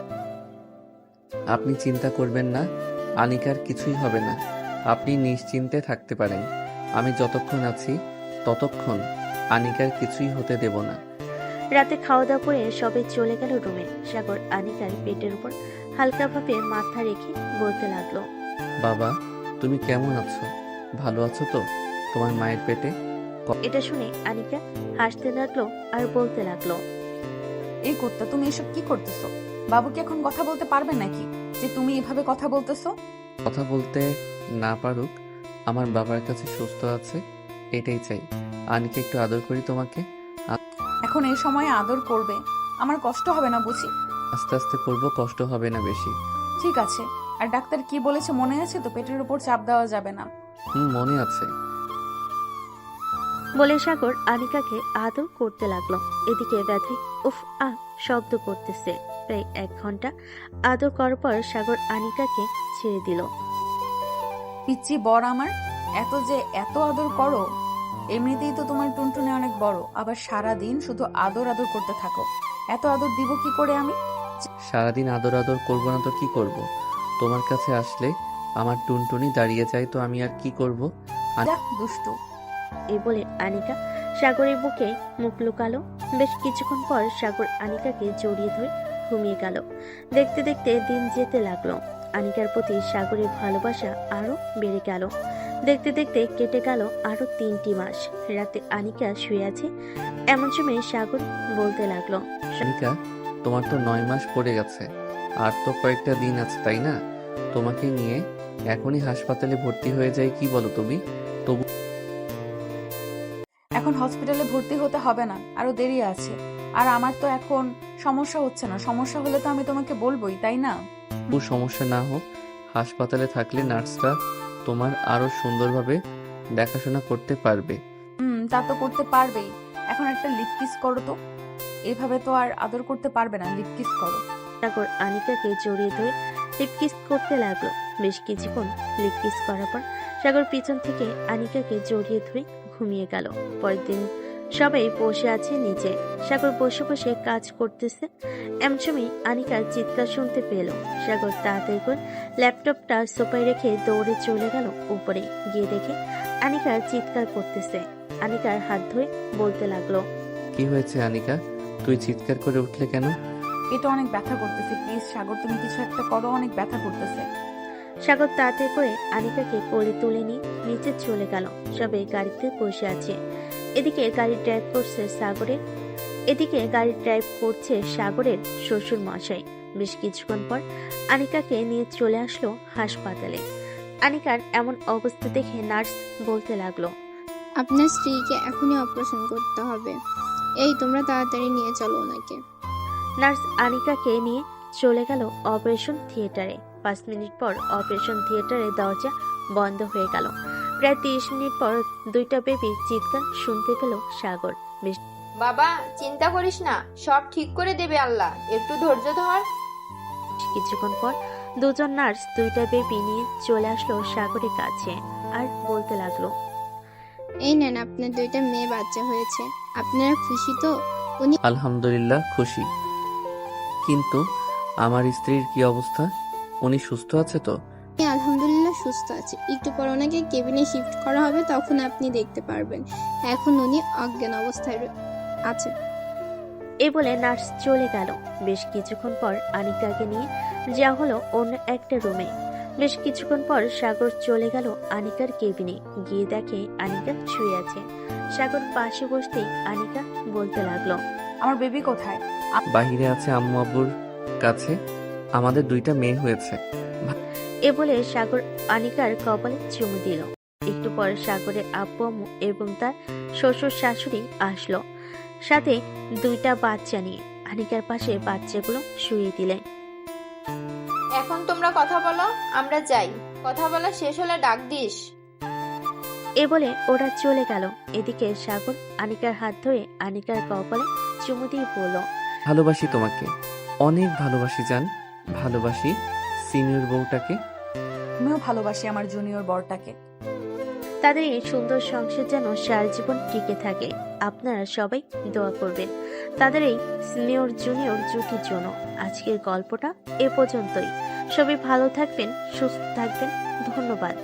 আপনি চিন্তা করবেন না, আনিকার কিছুই হবে না। আপনি নিশ্চিন্তে থাকতে পারেন। আমি যতক্ষণ আছি ততক্ষণ আনিকার কিছুই হতে দেব না। রাতে খাওয়া দাওয়া করে সবাই চলে গেল রুমে। সাগর আনিকার পেটের উপর হালকাভাবে মাথা রেখে বলতে লাগলো, বাবা, তুমি কেমন আছো? ভালো আছো তো? তোমার মায়ের পেটে এটা শুনে আনিকা হাসতে লাগলো আর বলতে লাগলো, এই কর্তা, তুমি এসব কি করতেছো? বাবু কি এখন কথা বলতে পারবে নাকি যে তুমি এভাবে কথা বলতেছো? কথা বলতে না পারুক, আমার বাবার কাছে সুস্থ আছে, এটাই চাই। আনিকে একটু আদর করি তোমাকে। এখন এই সময়ে আদর করবে, আমার কষ্ট হবে না বুঝি? আস্তে আস্তে করবো, কষ্ট হবে না বেশি। ঠিক আছে। আর ডাক্তার কি বলেছে মনে আছে তো? পেটের উপর চাপ দেওয়া যাবে না। মনে আছে। বলে সাগর আনিকাকে আদর করতে লাগলো। এদিকে ব্যথে উফ আ শব্দ করতেছে। প্রায় 1 ঘন্টা আদর করার পর সাগর আনিকাকে ছেড়ে দিল। পিচ্ছি বর আমার, এত আদর করো? এমনিতেই তো তোমার টুনটুনি অনেক বড়, আবার সারা দিন শুধু আদর আদর করতে থাকো। এত আদর দিব কি করে আমি? সারাদিন আদর আদর করবো না তো কি করব? তোমার কাছে আসলে আমার টুনটুনি দাঁড়িয়ে যায়, তো আমি আর কি করব? যা দুষ্টু। এই বলে আনিকা সাগরের বুকে মুখ লুকালো। বেশ কিছুক্ষণ পর সাগর আনিকাকে জড়িয়ে ধরে ঘুমিয়ে গেল। দেখতে দেখতে দিন যেতে লাগলো। আনিকার প্রতি সাগরের ভালোবাসা আরো বেড়ে গেল। দেখতে দেখতে কেটে গেল আরো 3টি মাস। রাতে আনিকা শুয়ে আছে, এমন সময় সাগর বলতে লাগলো, আনিকা, তোমার তো 9 মাস পড়ে গেছে, আর তো কয়েকটা দিন আছে, তাই না? তোমাকে নিয়ে এখনই হাসপাতালে ভর্তি হয়ে যাই, কি বলো তুমি? তবু এখন হসপিটালে ভর্তি হতে হবে না, আরো দেরি আছে। আর আমার তো এখন সমস্যা হচ্ছে না, সমস্যা হলে তো আমি তোমাকে বলবোই, তাই না? সমস্যা না হোক, হাসপাতালে থাকলে নার্সরা তোমার আরো সুন্দরভাবে দেখাশোনা করতে পারবে। তা তো করতে পারবেই। এখন একটা লিপ কিস করো তো। এভাবে তো আর আদর করতে পারবে না, লিপ কিস করো। সাগর আনিকাকে জড়িয়ে ধরে লিপ কিস করতে লাগলো। বেশ কিছুক্ষণ লিপ কিস করার পর সাগর পিছন থেকে আনিকাকে জড়িয়ে ধরে ঘুমিয়ে গেল। পরের দিন সবাই বসে আছে নিচে। সাগর বসে বসে কাজ করতেছে। এমন সময় আনিকার চিৎকার শুনতে পেল। সাগর তাড়াতাড়ি করে ল্যাপটপটা সোফায় রেখে দৌড়ে চলে গেল উপরে। গিয়ে দেখে আনিকার চিৎকার করতেছে। আনিকার হাত ধরে বলতে লাগলো, কি হয়েছে আনিকা, তুই চিৎকার করে উঠলে কেন? এটা অনেক ব্যথা করতেছে, প্লিজ সাগর তুমি কিছু একটা করো, অনেক ব্যথা করতেছে। সাগর তাড়াতাড়ি করে আনিকাকে কোলে তুলে নিয়ে নিচে চলে গেল। সবাই গাড়িতে বসে আছে। এদিকে গাড়ি ড্রাইভ করছে সাগরের শ্বশুর মশাই। বেশ কিছুক্ষণ পর আনিকাকে নিয়ে চলে আসলো হাসপাতালে। আনিকার এমন অবস্থা দেখে নার্স বলতে লাগলো, আপনার স্ত্রীকে এখনই অপারেশন করতে হবে। এই তোমরা তাড়াতাড়ি নিয়ে চলো ওনাকে। নার্স আনিকাকে নিয়ে চলে গেল অপারেশন থিয়েটারে। 5 মিনিট পর অপারেশন থিয়েটারের দরজা বন্ধ হয়ে গেল। প্রায় 30 মিনিট পর 2টা বেবি চিৎকার শুনতে পেল সাগর। বাবা, চিন্তা করিস না, সব ঠিক করে দেবে আল্লাহ, একটু ধৈর্য ধর। কিছুক্ষণ পর 2জন নার্স 2টা বেবি নিয়ে চলে আসলো সাগরের কাছে আর বলতে লাগলো, এই নেন, আপনার 2টা মেয়ে বাচ্চা হয়েছে। আপনারা খুশি তো? উনি আলহামদুলিল্লাহ খুশি, কিন্তু আমার স্ত্রীর কি অবস্থা? উনি সুস্থ আছে তো? আলহামদুলিল্লাহ সুস্থ আছে। একটু পর ওনাকে কেবিনে শিফট করা হবে, তখন আপনি দেখতে পারবেন। এখন উনি অজ্ঞান অবস্থায় আছে। এই বলে নার্স চলে গেল। বেশ কিছুক্ষণ পর আনিকাকে নিয়ে যাওয়া হলো অন্য একটা রুমে। বেশ কিছুক্ষণ পর সাগর চলে গেল আনিকার কেবিনে। গিয়ে দেখে আনিকা শুয়ে আছে। সাগর পাশে বসতেই আনিকা বলতে লাগলো, আমার বেবি কোথায়? বাহিরে আছে আম্মু আব্বুর কাছে, আমাদের 2টা মেয়ে হয়েছে। এ বলে সাগর আনিকার কপালে চুমু দিল। একটু পর সাগরের আব্বু আম্মু এবং তার শ্বশুর শাশুড়ি আসলো, সাথে 2টা বাচ্চা নিয়ে। আনিকার পাশে বাচ্চাগুলো শুয়ে দিলেন। এখন তোমরা কথা বলো, আমরা যাই। কথা বলা শেষ হলে ডাক দিস। এ বলে ওরা চলে গেল। এদিকে সাগর আনিকার হাত ধরে আনিকার কপালে চুমু দিয়ে বলল, ভালোবাসি তোমাকে, অনেক ভালোবাসি জান, ভালোবাসি সিনিয়র বউটাকে। আমিও ভালোবাসি আমার জুনিয়র বরটাকে। তাদের এই সুন্দর সংসার যেন সারা জীবন টিকে থাকে। আপনারা সবাই দোয়া করবেন তাদের এই সিনিয়র জুনিয়র জুটির জন্য। আজকের গল্পটা এ পর্যন্তই। সবাই ভালো থাকবেন, সুস্থ থাকবেন। ধন্যবাদ।